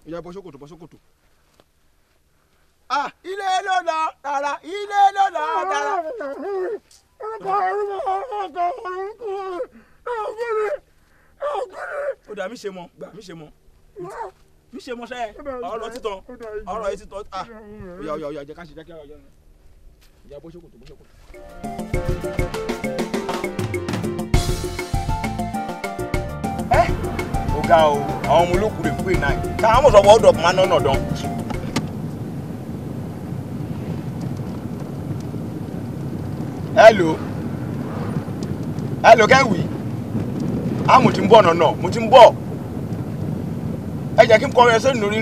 ọ̀yà bọ́ sókòtò. ilé ló lọ rárá ilé ló lọ rárá. ó dà mí ṣe mọ́ mi ṣe mọ́ sẹ́ ọ̀rọ̀ títàn ọ̀rọ̀ yìí títàn ọ̀yà jẹ́ ká ṣe jẹ́ kí ọ̀yà ìyá bó ṣòkòtò bó ṣòkòtò. Ọ̀gá o àwọn ọmọ olókùn lè pè náà káwọn mọ̀ sọ wọ́n ọ̀dọ̀ máa nọ́nà dán. hello kẹ́wì mo ti ń bọ̀ nọ̀nà mo ti ń bọ̀ ẹ jẹ́ kí n kọrin ẹsẹ̀ lórí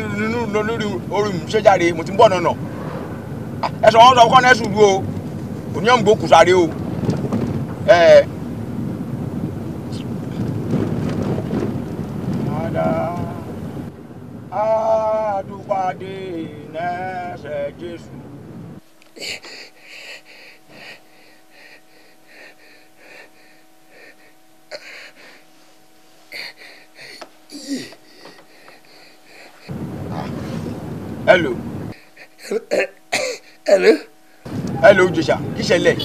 orí mi ṣé jáde mo ti ń bọ̀ nọ̀nà ẹ̀sọ̀ wọn sọ kọ́ nẹ́sù lu o òní ọ̀n gbó kùsàrè o àdùpàdé nẹ́sẹ̀ Jésù. Hello. Hello Jésà kí ṣẹlẹ̀.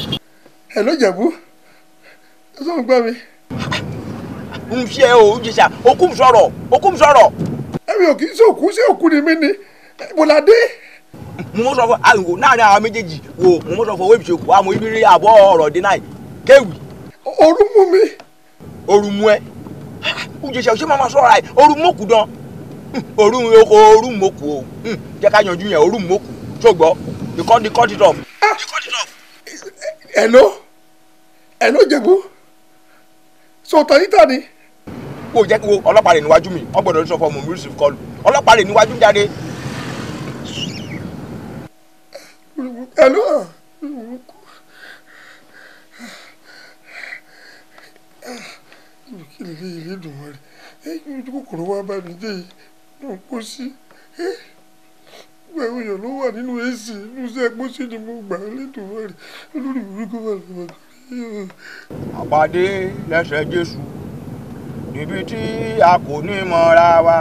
Hello Jẹ̀bú ẹ sọ gbọ́ mi. N ṣe o Jésà okùn sọ̀rọ̀. Ẹ̀mi ò kì í ṣe òkú ṣé òkú ni mí ni Bọ́ládé. Mo sọ fún àwọn láàrin àwọn méjèèjì wo mo sọ fún owó ìṣòkò àmọ́ ibi rí àbọ̀ ọ̀rọ̀ dé náà kéwì. Orú mú mi. Orú mú ẹ. Jésà ṣé máa sọ̀rọ̀ ẹ̀ orú mọ́kù dán. Orú mọ́kù o jẹ́ ká yanjú yẹn orú mọ́kù ṣògbọ́ they cut it off. Hello Jẹ̀bú sọ̀tàn yìí tà ni. Kò jẹ́ kí ọlọ́pàá rẹ̀ níwájú mi wọ́n gbọ́dọ̀ sọ fún ọmọ mi receive call ọlọ́pàá rẹ̀ níwájú jáde. Hello. Kí lè rí ilé dùn wọ́n rẹ̀ ojú kòkòrò wa bá mi dé yìí ló ń kó sí gbẹ̀rù èèyàn ló wà nínú èsì inú iṣẹ́ pósí ni mo gbà lédùn wọ́n rẹ̀ olórí burúkú wà lọ́wọ́ kiri. Àpàdé lẹ́sẹ̀ Jésù níbi tí a kò ní mọ̀ra wa.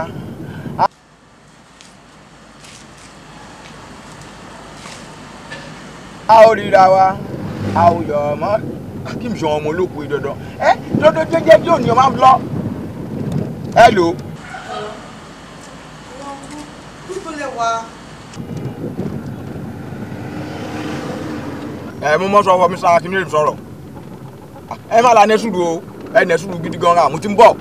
A ó ríra wa a ó yọ̀ ọmọ kí n sọ ọmọ olókùn ìdandan dandan jẹ́jẹ́ tí ò ní ọmọ lọ. Hello. Mo mọ sọ fọ mi sára kí ní èmi sọ̀rọ̀ ẹ má la nẹ́sùlù o nẹ́sùlù gidi gan ra mo ti ń bọ̀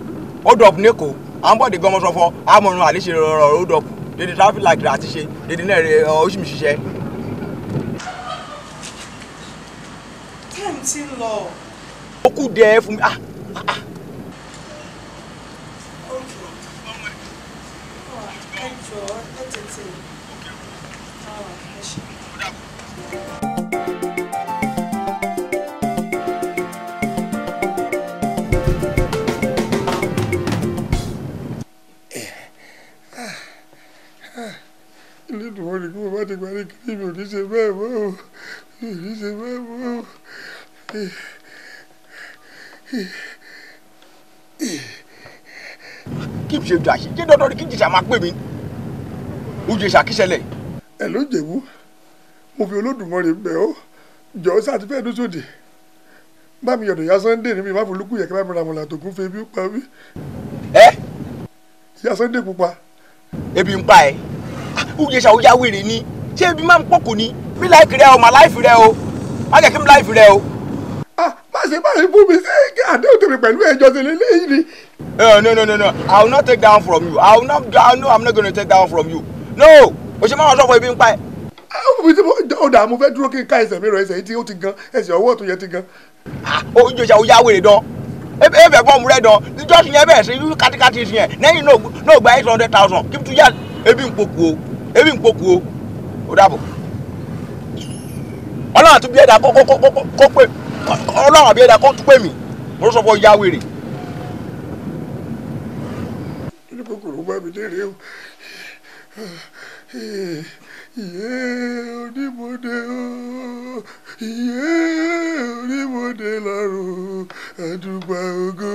ó dọ̀pù n'Èkó à ń bọ̀ dé gan mọ́ sọ fọ àmọ̀ràn àléṣe rọrọ̀ ó dọ̀pù dédé traffic light rẹ̀ àti ṣe dédé náà rẹ̀ oṣù mi ṣiṣẹ́. Time ti ń lọ. Ó kù dẹ́ fún mi. Ilé ìdùnnú ni kí mo bá ti parí kiri mi ò ní ṣe bẹ́ẹ̀ mọ́ o mi ò ní ṣe bẹ́ẹ̀ mọ́ o. Kí n ṣe jù àṣẹ jẹ́ dandan ni kí n jìṣà máa pè mí ojú ìṣàkíṣẹlẹ̀. Ẹ ló Jẹ̀bú mo fi Olódùmarè bẹ̀ ọ́ jọ̀ọ́ sàtìfẹ́ ẹ̀dúnṣòdì bá mi yọ̀dọ̀ ya Sunday níbi ìmáfò olúkú yẹ kí bá mi ra àmàlà tó kún fún ebi pa mí. Ya Sunday pupa. Ebi ń pa ẹ ojú ìṣàwójá wèrè ni ṣé ebi máa ń pọ̀ kò ní bí láìkì rẹ o mà láìfì rẹ o má jẹ́ kí n láìfì rẹ o. Má ṣe báyìí fún mi ṣé àdéhùn tèmi pẹ̀lú ẹjọ́ ṣe lélẹ́yìn ni. No. I will not take down from you. I'm not going to take down from you. No. O ṣe máa sọ fún ebi ń pa ẹ. Ọ̀dà mo fẹ́ dúró kí n ká ẹsẹ̀ mi rọ ẹsẹ̀ yìí tí ó ti gan ẹsẹ̀ ọwọ́ tó yẹ ti gan. Ojú ìṣàwójá wèrè dán ebe gbọ́n mu rẹ dán just yẹn bẹ́ẹ̀ sí kátikáti sí yẹn lẹ́yìn náà gba 800,000 kí n tún yá ebi ń pokù o ó dàbọ̀. Ọlọ́run àti bí ẹ̀dá kó pé Ọlọ́run àbí ẹ̀dá kó tún pè mí mo sọ fún ya wèrè. Ilé kòkòrò bá mi léèrè o onímọ̀dé o onímọ̀dé lọ́rùn àdúgbò ògo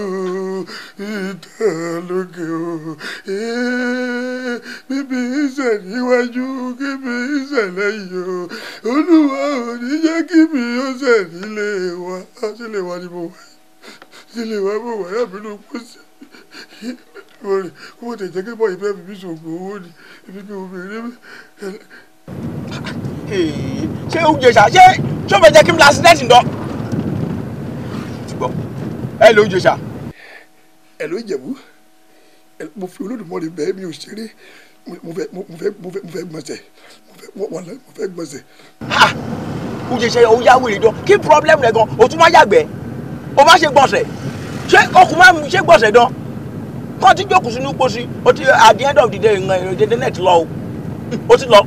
ìtàn lókè o bíbí ìṣẹ̀ níwájú kíbi ìṣẹ̀ lẹ́yìn o Olúwa ò ní jẹ́ kíbi ó ṣẹ̀ nílé wa sílé wa ni mo wà sílé wa mo wà yàbí ló kú sí kó mo tẹ̀ jẹ́ kí bọ́ ìfẹ́ mi bí ṣògùn owó ni ibi kí mo bèrè mi. ṣé ó jẹ ṣá ṣé ó fẹ́ jẹ́ kí n la accident ńdọ́. ti gbọ́ ẹ ló jẹ ṣá. ẹ ló Ìjẹ̀bú mo fi Olódùmarè bẹ́ẹ̀ mi ò ṣeré mo fẹ́ gbọ̀nsẹ̀ mo fẹ́ gbọ̀nsẹ̀. ó jẹ ṣe ó yá wèrè dán kí problem rẹ gan o tún máa yàgbẹ́ o má ṣe gbọ̀nsẹ̀ ṣé ọkùnrin máa ṣe gbọ̀nsẹ̀ dán kọ́ tí jókòó sínú pósí o ti at the end of the day ìrìnàjò net lọ o ti lọ.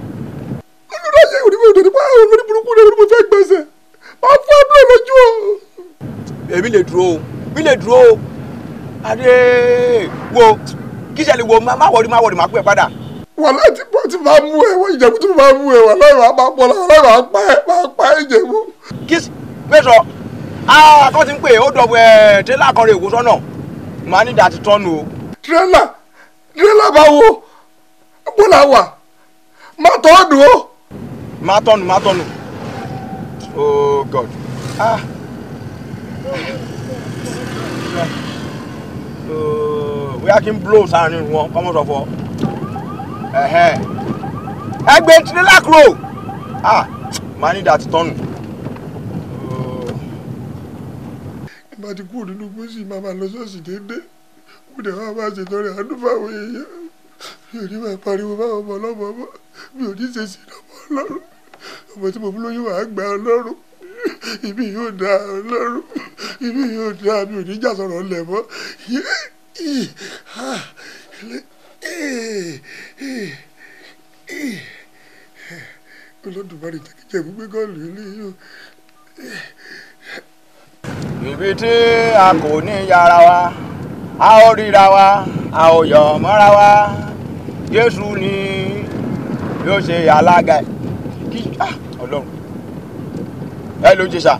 olùdáyé onímọ̀ òdòdó pa olórí burúkú rẹ̀ mo fẹ́ gbọ̀nsẹ̀ máa fún abúlé lójú o. èmi lè dúró o adé wo kí sẹ́ni wo má wọrí má pẹ́ padà. wàhálà tí mo ti máa mú ẹ wọ́n Ìjẹ̀bú tí mo máa mú ẹ wà lọ́rùn àmà pọ̀ lọ́rùn máa pa ẹ Ìjẹ̀bú. kí mẹ́sọ̀ kọ́ ti ń pè ó dọ̀bọ̀ tẹ́lá kan rẹ̀ èkó sọ́nà màá ní ìdá ti tọ́nu o. tírélà bá wo bó la wà má tọ́nu o. má tọ́nu oh God bóyá kí n blow sáárín wọn kọ́mọ́ sọ fọ ẹgbẹ́ tírélà kúrò màá ní ìdá ti tọ́nu. bá ti kúrò nínú gbèsè máa lọ ṣọ́ọ̀ṣì déédéé mo dẹ̀ wá máa ṣètò rẹ̀ àdúgbò àwọn èèyàn mi ò ní máa pariwo báwọn ọmọ ọlọ́mọ ọmọ mi ò ní ṣe sí ọmọ Ọlọ́run ọmọ tí mo fi lóyún wàá gba Ọlọ́run ibi yóò dá Ọlọ́run ibi yóò dá mi ò ní jà sọ̀rọ̀ lẹ̀ mọ́ Olódùmarè jẹ́ kí Ìjẹ̀bú gbé gọ́ọ̀lù ilé yìí o. ibi tí a kò ní yára wa a ó ríra wa a ó yọ̀ mọ́ra wa Jésù ni yóò ṣe alága kí Ọlọ́run ẹ ló jẹ sá.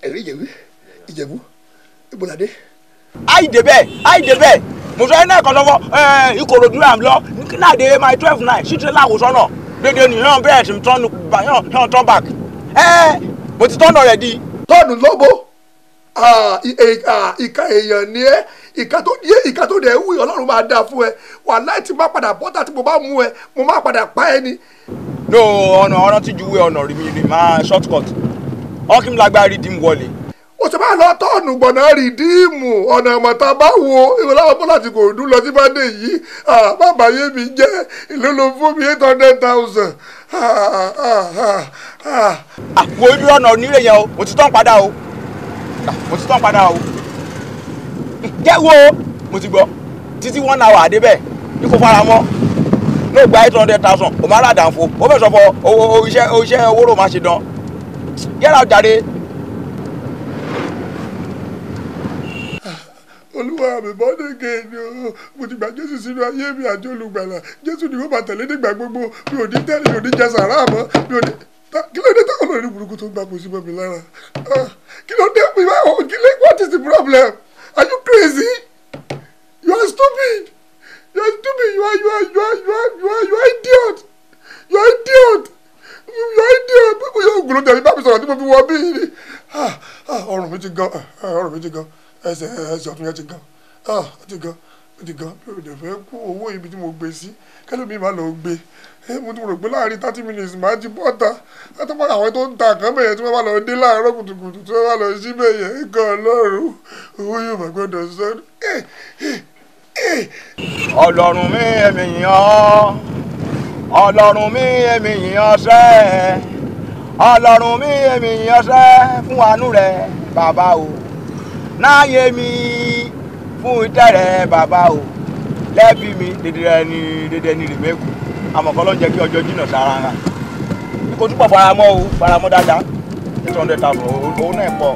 ẹ̀rí Ìjẹ̀bú ìbòládé. àìdè bẹ́ẹ̀ mo sọ ẹ náà kọ́ sọ́fọ́ Ìkòròdú là ń lọ náà dé my 12-9 ṣíṣe láwùsọ náà dédé nìyẹn bẹ́ẹ̀ tí yàn turn back mo ti tọ́nà rẹ̀ di. tọ́ọ̀nù lóbo ìka èèyàn ni ẹ ìka tó dẹ̀ wù Ọlọ́run máa dáa fún ẹ wàláhì tí má padà bọ́tà tí mo bá mú ẹ mo má padà pa ẹ ni. no ọ̀nà tí juwe ọ̀nà rí mi máa short cut ọkì mi lágbára redeem wọlé. o ti máa lọ tọ́ọ̀nù gbọ̀nà rìdíìmù ọ̀nà ìmọ̀ta bá wo ìwọláwọ̀ bọ́lá tí kò dún lọ sí bàdé yìí bàbá yé mi jẹ́ ìlú ló fún mi 800,000. wo ibi ọ̀nà onílé yẹn o mo ti tán padà o jẹ́ wo mo ti gbọ́ títí 1 hour àdébẹ̀ ní kò fara mọ́ ní ògbà 800,000 o máa rà dànfo o fẹ́ sọ fọ iṣẹ́ owó rò máa ṣe dán yẹ́ra jáde. Olúwa mi bọ́dé kéde o mo ti gba Jésù sínú ayé mi àti olùgbàlà Jésù ni mo bá tẹ̀lé nígbà gbogbo mi ò ní tẹ́lẹ̀ mi ò ní jẹ sàrà mọ́ mi ò ní kí ló dé táwọn olórí burúkú tó ń gbà kó sí mọ́ mi lára kí ló dé mi báwo what is the problem are you crazy you are stupid you are idiot you are idiot pípọ̀ yóò gùn ló tẹ̀lé bá mi sọ̀rọ̀ tí mo fi wọ bí ni ọrùn mi ti gan ẹsẹ̀ ọ̀tún yẹn ti gan mi ò dẹ̀ fẹ́ kú owó ibi tí mo gbé sí kẹ́lómi máa lọ gbé mo ti rò pé láàrin 30 minutes máa ti bọ́ta látọ́pọ̀ àwọn tó ń ta nǹkan bẹ̀yẹn tí wọ́n bá lọ dé láàárọ̀ kùtùkùtù tí wọ́n bá lọ sí bẹ̀yẹn gan Ọlọ́run owó yóò máa gbọ́dọ̀ sọ́dún. Ọlọ́run mi èmi yìn ọ́ Ọlọ́run mi èmi yìn ọ́ sẹ́ Ọlọ́run mi èmi yìn ọ́ sẹ́ fún àánú rẹ̀ bàbá o náyé mi fún ìtẹ́ rẹ̀ bàbá o lẹ́bí mi dédé ní rìmẹ́kù àmọ̀kọ́ ló ń jẹ́ kí ọjọ́ jìnnà sára ha kò túbọ̀ faramọ́ dáadáa 800,000 òun náà pọ̀.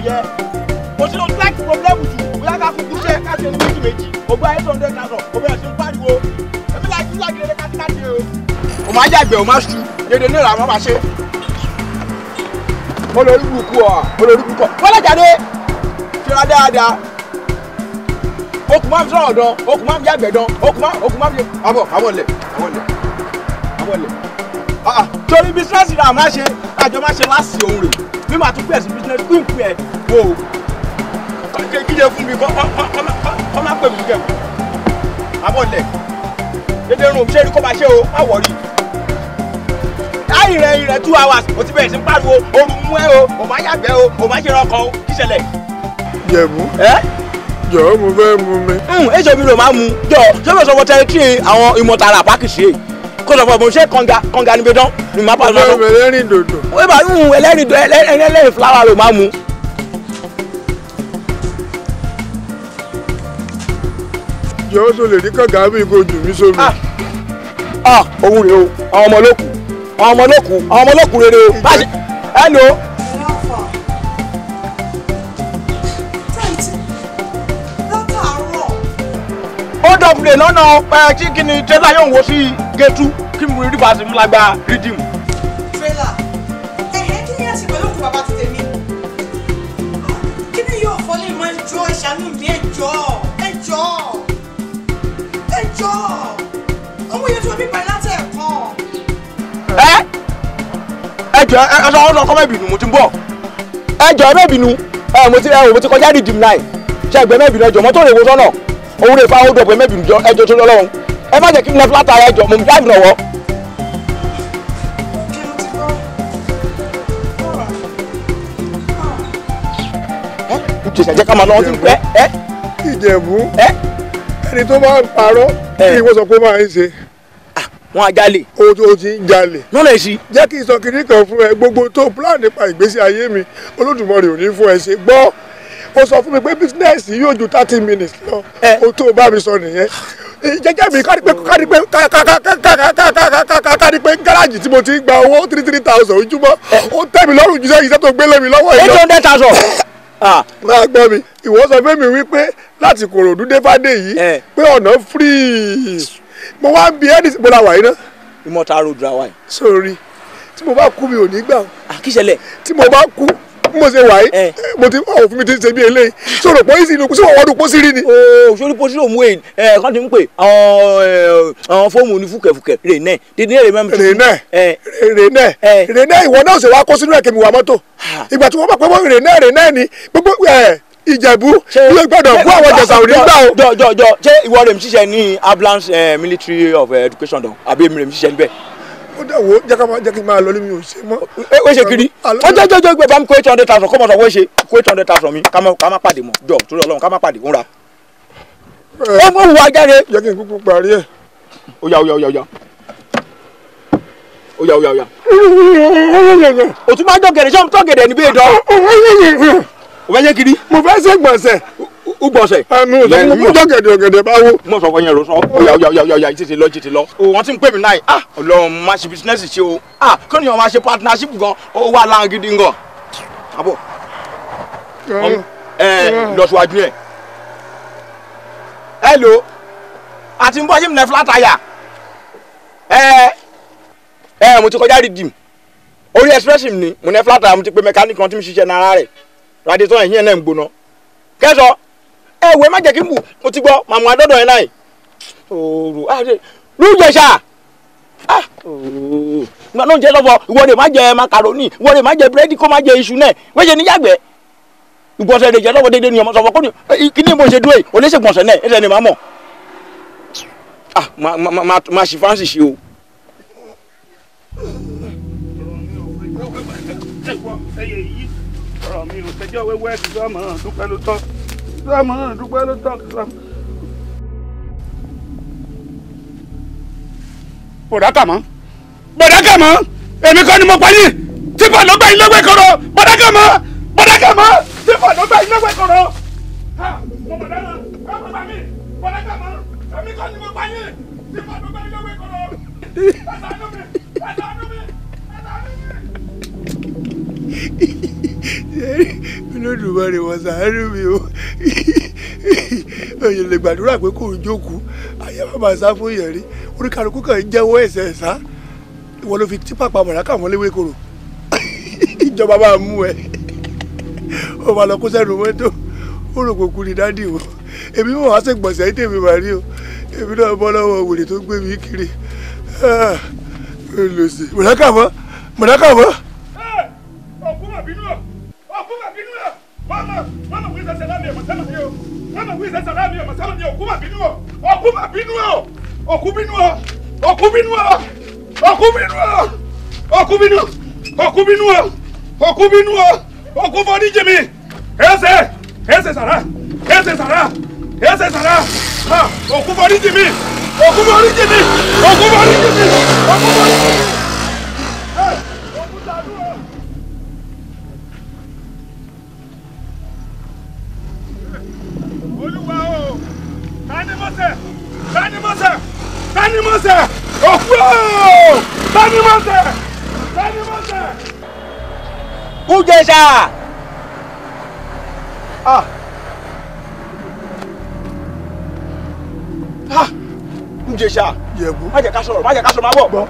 yẹ kò sí no like problem jù bóyá ká kúkú ṣe ká ṣe ní méjì o gba 800,000 o bẹ̀rẹ̀ sí ń pariwo èmi láì tún láti lè kátikáti o. o máa yàgbẹ́ o máa ṣu dédé náírà máa máa ṣe. olórí burúkú ọ wọ́n lè jáde ṣe ra dáadáa. okùn máa ń sọ̀rọ̀ dán okùn máa ń yàgbẹ́ dán okùn máa ń yẹ. àbọ̀ lẹ̀. torí bísínẹ́sì náà máa ṣe àjọ máa ṣe láti ohun rẹ̀ bí màá tún pẹ̀ sí bísínẹ́sì kí n pè ẹ́ wò ó kíjẹ fún mi kọ́ máa pè mí kẹ́ àbọ̀ lẹ̀ dédé rún ṣé kó máa ṣe o má wọ̀rí. ìrẹ̀ 2 hours o ti bẹ̀rẹ̀ sí pariwo ooru mú ẹ o máa yàgbẹ́ o máa ṣe rọkàn o kí ṣẹlẹ̀. Jẹ̀bú jọ̀ọ́ mo fẹ́ mu mi. èso mi ló máa mu jọ ṣé mo sọ fọ tẹrítírì àwọn ìmọ̀tara àpákìsì yìí kó sọ fọ mo ṣe kànga níbi dán ni màá pàṣẹ lọ́dún. mo fẹ́ ẹlẹ́rìn dòdò. ó bá ẹlẹ́rìn fúláwà ló máa mu. jọ̀ọ́ tó lè rí kànga bí kò jù mí sómi. òun rèé o àwọn ọmọ olókùn rere o. hello. ó dọ̀bùlẹ̀ lọ́nà kí ni tẹ́lá yóò wọ́ sí gẹ́tú kí mo rí bá a sì mú lágbá rídìmù. tírélà kí ni ẹ̀sìn pẹ̀lú òkú bàbá ti tèmi kí ni yóò fọ́ lè máa ń jọ ìṣàánú mi ẹjọ́ ọmọ yẹn tó mi pa láti ẹ̀kan. ẹjọ́ ọsọ ọkọ mẹ́bìnú mo ti ń bọ̀ ẹjọ́ mẹ́bìnú mo ti kọjá rídìmù náà ṣe ẹgbẹ́ mẹ́bìnú ẹjọ́ mọ́tò rẹ̀ wo sọ́nà òun lè fa hold up mẹ́bìnú jọ ẹjọ́ tó lọ́wọ́ ẹ má jẹ́ kí n lọ fúlátà ẹjọ́ mo ń dáàbò lọ́wọ́. jẹ́ ká máa lọ́wọ́ sí ń pẹ́. Ìjẹ̀bú ẹni tó máa ń parọ́ kí wọ́n sọ pé máa ń ṣe. wọ́n á jalè. o ti ń jalè. lọ́nà èsì. jẹ́ kí n sọ kiri kan fún ẹ gbogbo tó plan nípa ìgbésí ayé mi Olódùmarè ò ní fún ẹ ṣe gbọ́. ó sọ fún mi pé bísínẹ́sì yóò ju 30 minutes lọ o tó bá mi sọ nìyẹn jẹ́jẹ́ mi kárí pé gáràjì tí mo ti ń gba owó 3,000 ojúmọ́ ó tẹ́ mi lọ́rùn jù iṣẹ́ tó gbélé mi lọ́wọ́ yìí lọ. 800,000. máa gbọ́ mi ìwọ sọ fún mi wípé láti Kòròdú dé Fádé yìí pé ọ̀nà free mo wá ń bi ẹ́dì sí bọ́lá wàyí náà. Ìmọ̀ta road ra wáyé. sórí tí mo bá kú mi ò ní gbà. kí ṣẹlẹ̀. tí mo bá kú mo ṣe wáyé mo ti òfin mi ti ṣe bí eléyìí sọ̀rọ̀ pọ̀ yìí sí inú sí wọ́n wọ́n pósí rí ni. sórí pósí òun wéyìn kán ti ń pè àwọn fóòmù ní fúkẹ̀fúkẹ̀ rèénẹ́ dídí rèé mẹ́rin. rèénẹ́ ìwọ náà ṣe wá kó sínú ẹ̀kẹ́ mi wà mọ́tò ìgbà tí wọ́n bá pẹ́ mọ́ rèénẹ́ ni gbogbo Ìjẹ̀bú yóò gbọ́dọ̀ kó àwọn jẹ̀sà òní gbà o. jọ ṣé ìwọ rẹ̀ mi ṣiṣẹ́ ní ambulance military of education dán àbí èmi rẹ̀ mi ṣiṣẹ́ níbẹ̀. ó dẹ̀ wo jẹ́ kí n máa lọ ní mi ò ṣe mọ́. ó ṣe kiri ó jọjọ gbé bá mi kó 800,000 kó mọ̀ sọ wọ́n ṣe kó 800,000 mi ká má pàdé mọ́ jọ torí Ọlọ́run ká má pàdé ń ra. ó mú wá jáde. jẹ́ kí n kúkú parí ẹ̀. ó yá. o tún máa ń jọ gẹ̀dẹ̀ ṣé o tọ́ gẹ̀dẹ̀ níbí ìdán. o fẹ́ yẹ kiri. mo fẹ́ ṣe gbọ̀nsẹ̀. ó gbọ̀nsẹ̀. àmì òsèlú mo jọ gẹ̀dẹ̀ bá wo. mo sọ fún yẹn ló sọ ó yá tètè lọ. wọ́n ti ń pè mí náà Ọlọ́run máa ṣe bísínẹ́sì ṣe o kí ni wọ́n máa ṣe partnership gan ó wà láwọn gidi gan. àbọ̀ lọ síwájú ẹ̀. hello àti ń bọ́ ṣé mi nà flat tire. mo ti kọjá redeem orí express ni mo nà flat tire mo ti pe mechanic kan tí mo ṣiṣẹ́ náírà rẹ̀ radiator ẹ̀yìn ẹ̀ náà ń gbóná. kẹ́sọ̀ ẹ̀wẹ̀ má jẹ́ kí n bù mo ti gbọ́ màmú adọ́dọ̀ yẹn náà yìí. lùjẹ̀ṣà ìgbà náà ń jẹ́ lọ́fọ̀ ìwọ lè má jẹ macaroni ìwọ lè má jẹ búrẹ́dì kó má jẹ iṣu náà wẹ́jẹ̀ níyàgbẹ́ ìgbọ̀nsẹ̀ lè jẹ́ lọ́wọ́ déédéé ni ọmọ sọ̀fọ̀ kó ní kí ni mo ṣe dúró yìí oníṣègbọ̀nsẹ̀ náà ẹ̀sẹ̀ ni màá mọ̀ máa ṣì fáǹsì ṣe o. ọ̀rọ̀ mi ò tẹ́jọ́ wẹ́wẹ́ kí sọ́mọ́ dúpẹ́ ló tọ́ sọ́mọ́ dúpẹ́ ló tọ́ kí sọ́mọ́. bọ̀dá kà mọ́ èmi kọ́ ni mo pa yín tífà ló gbà yín lọ́gbẹ́ kọ̀rọ̀ bọ̀dá kà mọ́ tífà ló gbà yín lọ́gbẹ́ kọ̀rọ̀. mo bọ̀dá náà ọkọ̀ bá mi bọ̀dá kà mọ́ èmi kọ́ ni mo pa yín tífà ló gbà yín lọ́gbẹ́ kọ̀rọ̀. ẹ̀sánú mi. Olódùmarè wọ́n ṣàánú mi o èyàn lè gbàdúrà pé kò ń jókòó àyè bàbá sá fún yẹn rí oríkàlùkù kan ń jẹ́wọ́ ẹ̀ṣẹ̀ ẹ̀sá ìwọ ló fi tipa pa bọ̀dá kà wọ́n léwé koro ìjọba bá mú ẹ ó máa lọ kó sẹ́nu mọ́tò ó rò pé kú ni dádì o èmi mọ̀ wá sí gbọ̀nsẹ̀ ní èmi máa rí o èmi náà bọ́ lọ́wọ́ wèrè tó gbé mi kiri lòsì mọ̀dákàmọ́. ọkú mà bínú ọ mama wí sẹsẹ lámì ọmọ sẹlẹ mi o mama wí sẹsẹ lámì ọmọ sẹlẹ mi o ọkú mà bínú ọ ọkú fọdí jẹmi ẹsẹ sara ọkú fọdí jẹmi. Olúwa o tani mọ́sẹ̀ ọkú o tani mọ́sẹ̀. Ujesa. Ujesa. Yẹ̀bú. Má jẹ́ ká sọ̀rọ̀ má bọ̀.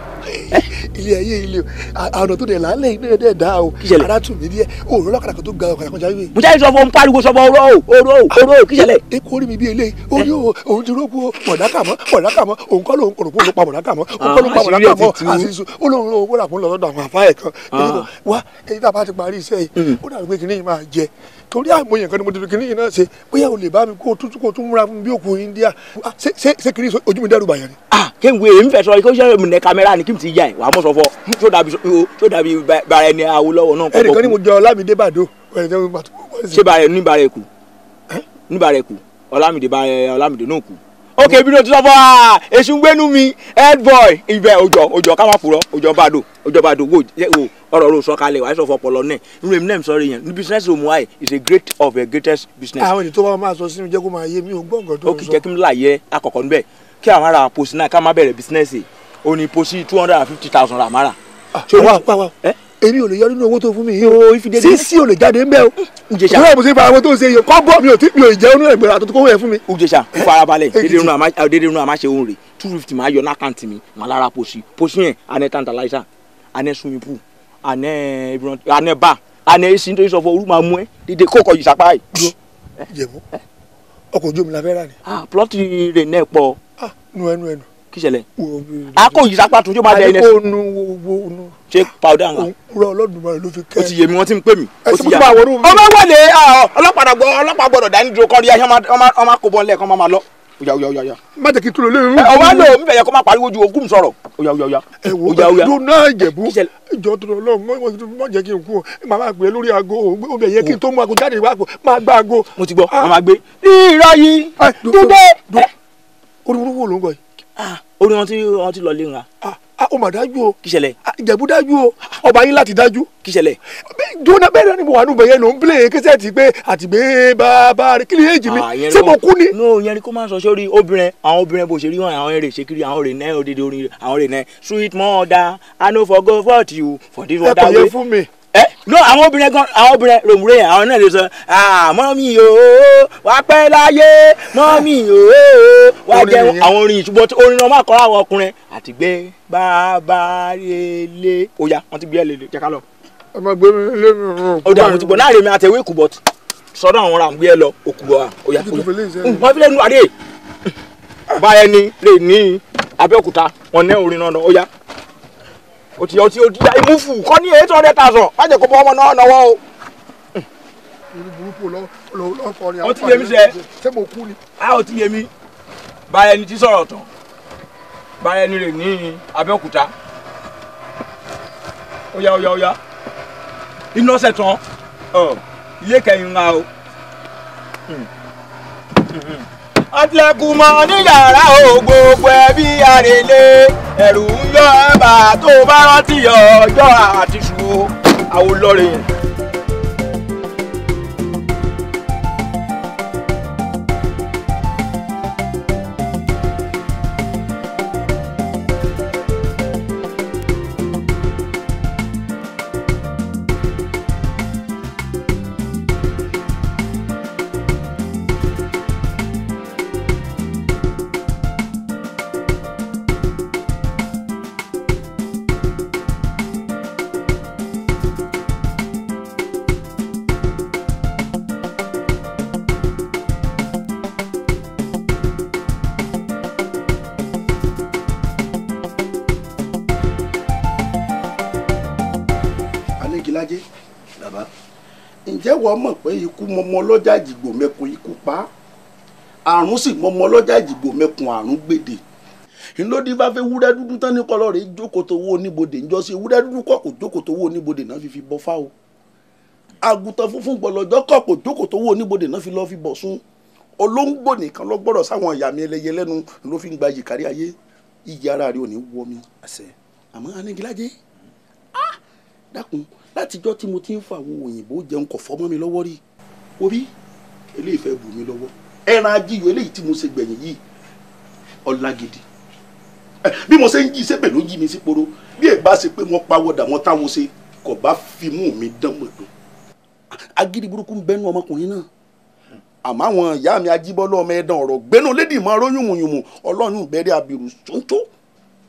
Ilé ayé ilé ọ̀nà tó dẹ̀ lálẹ́ ilé ẹ̀ dá o. Ara tù mí díẹ̀ òòrùn ọlọ́kadà kan tó ga ọ̀kadà kan jáwé. Mo jáde sọ fún pariwo sọ fún oró kí ṣẹlẹ̀. Ekú orí mi bí eléyìí orí òun ti rókú mọ̀dákàmọ́ òun kọ́ lóun kọ̀rọ̀ fún olùpa mọ̀dákàmọ́ òun kọ́ ló pa mọ̀dákàmọ́ àṣìṣe olóhùn owó rà fún lọ́dọ̀ àwọn àfáà ẹ̀ kan. Wá èyí tá a bá ti parí iṣẹ́ yìí ó dàbí pé kìnìún máa jẹ torí àmọye nǹkan ni mo ti fi kìnìún náà ṣe bóyá o lè bá mi kó tún múra bí òkú India ṣé kìnìún ojú mi dẹ́rù bàyàn ni. Kéwì èmi fẹ́ sọ kó ṣe mi nẹ kámẹ́rà ni kí n ti yá ẹ̀ wàá mọ̀ sọ fọ tó dàbí bàrẹ̀ ni Awólọ́wọ̀ náà. ẹnìkan ni mo jẹ Ọlámídé Bàdó. ṣé bàrẹ̀ níbàrẹ̀ kù Ọlámídé náà kù. ok bí ló ti sọ fọ èsì ń gbénu mi head boy ibẹ̀ òjò ká má purọ́ òjò Bàdó wo ọ̀rọ̀ ló sọ kalẹ̀ wàá sọ fọ ọpọlọ náà nínú èmi náà sọ̀rọ̀ yẹn ní business omuwa is a great of a greatest business. àwọn ènìyàn tó bá máa sọ sínú jẹ́ kó máa yé mi ò gbọ́ nǹkan tó ń sọ. ó kì í jẹ́ kí n láàyè àkọ́kọ́ níbẹ̀ kí àwọn ará post náà ká má bẹ̀rẹ̀ business ó ní post 250,000 ramara. wá èmi ò lè yọ nínú owó tó fún mi yìí o sísí ò lè jáde ń bẹ́ o. Ujesa ìwé àbùsí ìfara àwọn tó ń ṣe yìí kọ́ bọ́ mi ò jẹ́ onú ẹgbẹ̀rún àtúntò kówó ẹ̀ fún mi. Ujesa ń farabalẹ̀ dédé inú àmàṣe òun rè 250 máa yọ lákàntì mi máa lára post yẹn anẹ tantalizer anẹ swimming pool anẹ bar anẹ esi nítorí sọ fún orú máa mú ẹ dédé kókò yìí sápá yìí. Ìjẹ̀bú ọkọ̀ ojú omi la fẹ́ rà ni. plọ́ọ̀tì rẹ̀ náà pọ̀. nu kí ṣẹlẹ̀ akó yìí sápá tó yóò máa dẹ ẹnẹ sí. nu ṣé powder ńlá. òwúrọ̀ Olódùmarè ló fi kẹ́. ó ti yé mi wọ́n ti ń pè mí. ẹ sọ fún àwọn olóòwò. ọmọ wọlé ọlọ́pàá gbọ́dọ̀ dání dúró kọ́ rí ayé ọmọ akóbọ̀ ńlẹ̀ kọ́ máa lọ. oya. má jẹ́ kí n tó lọ lé mi. ọwọ́ lò mí bẹ̀yẹ kó má pariwo ju ogún sọ̀rọ̀. oya. ẹ wo ọdún náà Ìjẹ̀bú ìjọ tó lọ mọ jẹ́ kí n kú o màmá gbé lórí aago ó bẹ̀ yẹ kí n tó mú aago jáde wá máa gbá aago. mo ti gbọ́ màmá gbé. ìrọ̀ yìí dúdé. orí burúkú ló ń gbọ́ yìí. orí wọn ti lọ lé ńlá. ó mà dájú o. kí ṣẹlẹ̀. Ìjẹ̀bú dájú o ọba yín láti dájú. kí ṣẹlẹ̀. jóná bẹ́ẹ̀ ni mo wà nù bẹ̀yẹ ló ń bílẹ̀ kẹsẹ̀tì pé àtìgbé bàbá rẹ̀ kí ni èjì mi ṣé mo kú ni. no yẹn ni kó máa sọ sórí àwọn obìnrin bó ṣe rí wọn àwọn èrè ṣe kiri àwọn èrè náà òdìdí orin àwọn èrè náà sweet mother I no forgo what you for this water way. ẹ kò yẹ fún mi. no àwọn obìnrin ròmùrè yẹn àwọn náà lè sọ mọ́mí yòó wá pẹ́ láyé mọ́mí yòó wá jẹ́ àwọn orin ìṣubú orin náà má kọ́ àwọn ọkùnrin àtìgbé bàbá rẹ̀ oya wọ́n ti gbé ẹ̀ lè jẹ́ ká lọ. ẹ máa gbé mi lé mi rún. ó dà mo ti gbọ́ náà rèmi àtẹ̀wé kù bọ́t sọ́dọ̀ àwọn ọ̀rọ̀ àgbé ẹ lọ òkú bọ̀ oya. wọ́n fi lẹ́nu àdé báyẹn ni lè ní Abẹ́òkúta wọn ní orin náà oya. o ti ya imufu kọ́ ní 800,000 má jẹ́ kó bọ́ ọmọ náà náwó o. orí burúkú lọ́kọrin ó ti yé mi sẹ́ ṣé mo kú ni. ó ti yé mi báyẹn ni ti sọ̀rọ̀ tán báyẹn ni rè ní Abẹ́òkúta oya iná ọ̀sẹ̀ tán ilé kẹyìn ńlá o. Àtìlẹ́kùn mọ́ ní yàrá o gbogbo ẹbí àrèlé ẹ̀rù ń yọ ẹ̀bà tó bá rántí ọjọ́ àtìṣù àwọn olórin yẹn. ǹjẹ́ wọ́n mọ̀ pé ikú mọmọ ọlọ́jà ìjìgbò mẹ́kun ikú pa àrùn sì mọmọ ọlọ́jà ìjìgbò mẹ́kun àrùn gbèdè ńlọdí bá fẹ́ wúrẹ́ dúdú tán ní kọlọ́ rẹ̀ jókòó tó wó oníbodè ńjọ́ sí wúrẹ́ dúdú kọ̀ kò jókòó tó wó oníbodè náà fi bọ́ fáwọ́ àgùntàn funfun gbọ̀lọ́jọ́ kọ̀ kò jókòó tó wó oníbodè náà fi lọ́ọ́ fi bọ̀ sún olóńgbò nìkan lọ gbọ́dọ̀ sáwọn ìyá mi ẹlẹ́yẹ lẹ́nu ló fi ń gba yìkárí ayé ìyá ara rẹ̀ ò ní wọ́ mi àmọ́ anigilájẹ́ dákun látijọ́ tí mo ti ń fa àwọn òyìnbó jẹun kọ̀ fọ́mọ́ mi lọ́wọ́ rí orí eléyìí fẹ́ bù mí lọ́wọ́ ẹran ajíyọ eléyìí tí mo ṣe gbẹ̀yìn yìí ọ̀làgìdì bí mo ṣe ń jí sẹ́pẹ̀ ló jí mi sí poro bí èbá ṣe pé wọ́n pawọ́dà wọ́n táwọn ṣe kò bá fi mú mi dán mọ̀dọ́ agídí burúkú ń bẹnu ọmọkùnrin náà àmọ́ àwọn ìyá mi ajíbọ́lọ́ ọmọ ẹ̀dán ọ̀rọ̀ gbénu lédì máa ró yùmùyùmù ọlọ́run bẹ̀rẹ̀ abirù ṣóńtó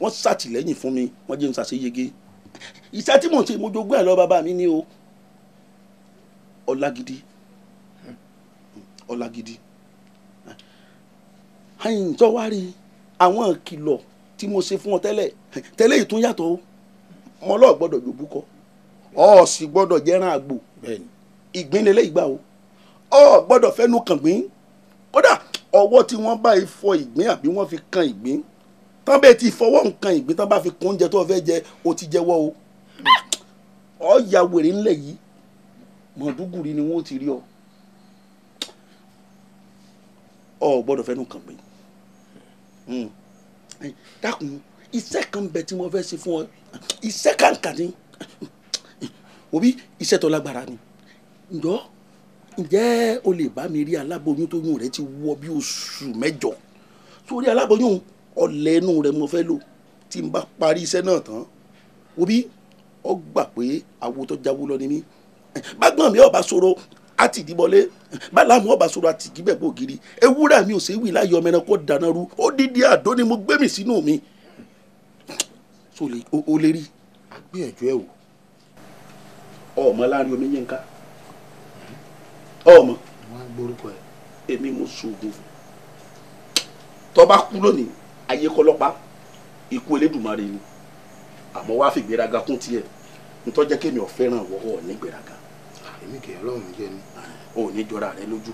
wọ́n ṣàtìlẹ́yìn fún mi wọ́n jẹ́ ń ṣàṣeyege iṣẹ́ tí mò ń ṣe mo jogún ẹ̀ lọ bàbá mi ní o ọ̀làgìdì àyìn tó wá rí àwọn ìkìlọ̀ tí mo ṣe fún ọ tẹ́lẹ̀ yìí tún yàtọ̀ o mo lọ́ọ̀ gbọ́dọ̀ jòbú kọ ọ sì gbọ́dọ̀ jẹ́ràn àgbò ìgbín lélẹ́ ìgbà o ọ gbọ́dọ̀ fẹ́nu kàngbín kódà ọwọ́ tí wọ́n bá fọ ìgbín àbí wọ́n fi kan ìgbín tán bẹ́ẹ̀ ti fọwọ́ nǹkan ìgbín tán bá fi kún oúnjẹ tó fẹ́ jẹ o ti jẹ́wọ́ o ọ ya wèrè ńlẹ̀ yìí mọ̀ọ́dúgùrì ni wọ́n ti rí ọ ọ gbọ́dọ̀ fẹ́nu kàngbín dákun iṣẹ́ kan bẹ tí mo fẹ́ ṣe fún ọ iṣẹ́ kàǹkà ni òbí iṣẹ́ tó lágbára ni ǹjẹ́ o lè bá mi rí aláboyún tó yún rẹ ti wọ bí oṣù 8 sórí aláboyún ọ̀lẹ́ inú rẹ mo fẹ́ lò tí n bá parí iṣẹ́ náà tán òbí ọ gbà pé awo tó jáwó lọ ni mí bágbọ́n mi ọba sọ̀rọ̀ àti ìdíbọlé báláàmú ọba sọ̀rọ̀ àti ìgíbẹ̀ gbòógiri ewúrẹ́ mi ò sí wí láyé ọmọ ẹranko dáná rú ó dídí àdó ni mo gbé mi sínú mi so o lè rí agbẹ́yànjú ẹ̀ wò ọmọ láàrin omi yín ká ọmọ wọn gbórúkọ ẹ èmi mo sògùn fún tó bá kú lónìí ayé kọlọ́pàá ikú Elédùmarè ni àmọ́ wàá fi gbéraga kún tiẹ̀ ntọ́jẹ́ kémi ò fẹ́ràn wọ́wọ́ ní gbéraga èmi kì í ọlọ́run jẹ́ ni ò ní jọra rẹ lójú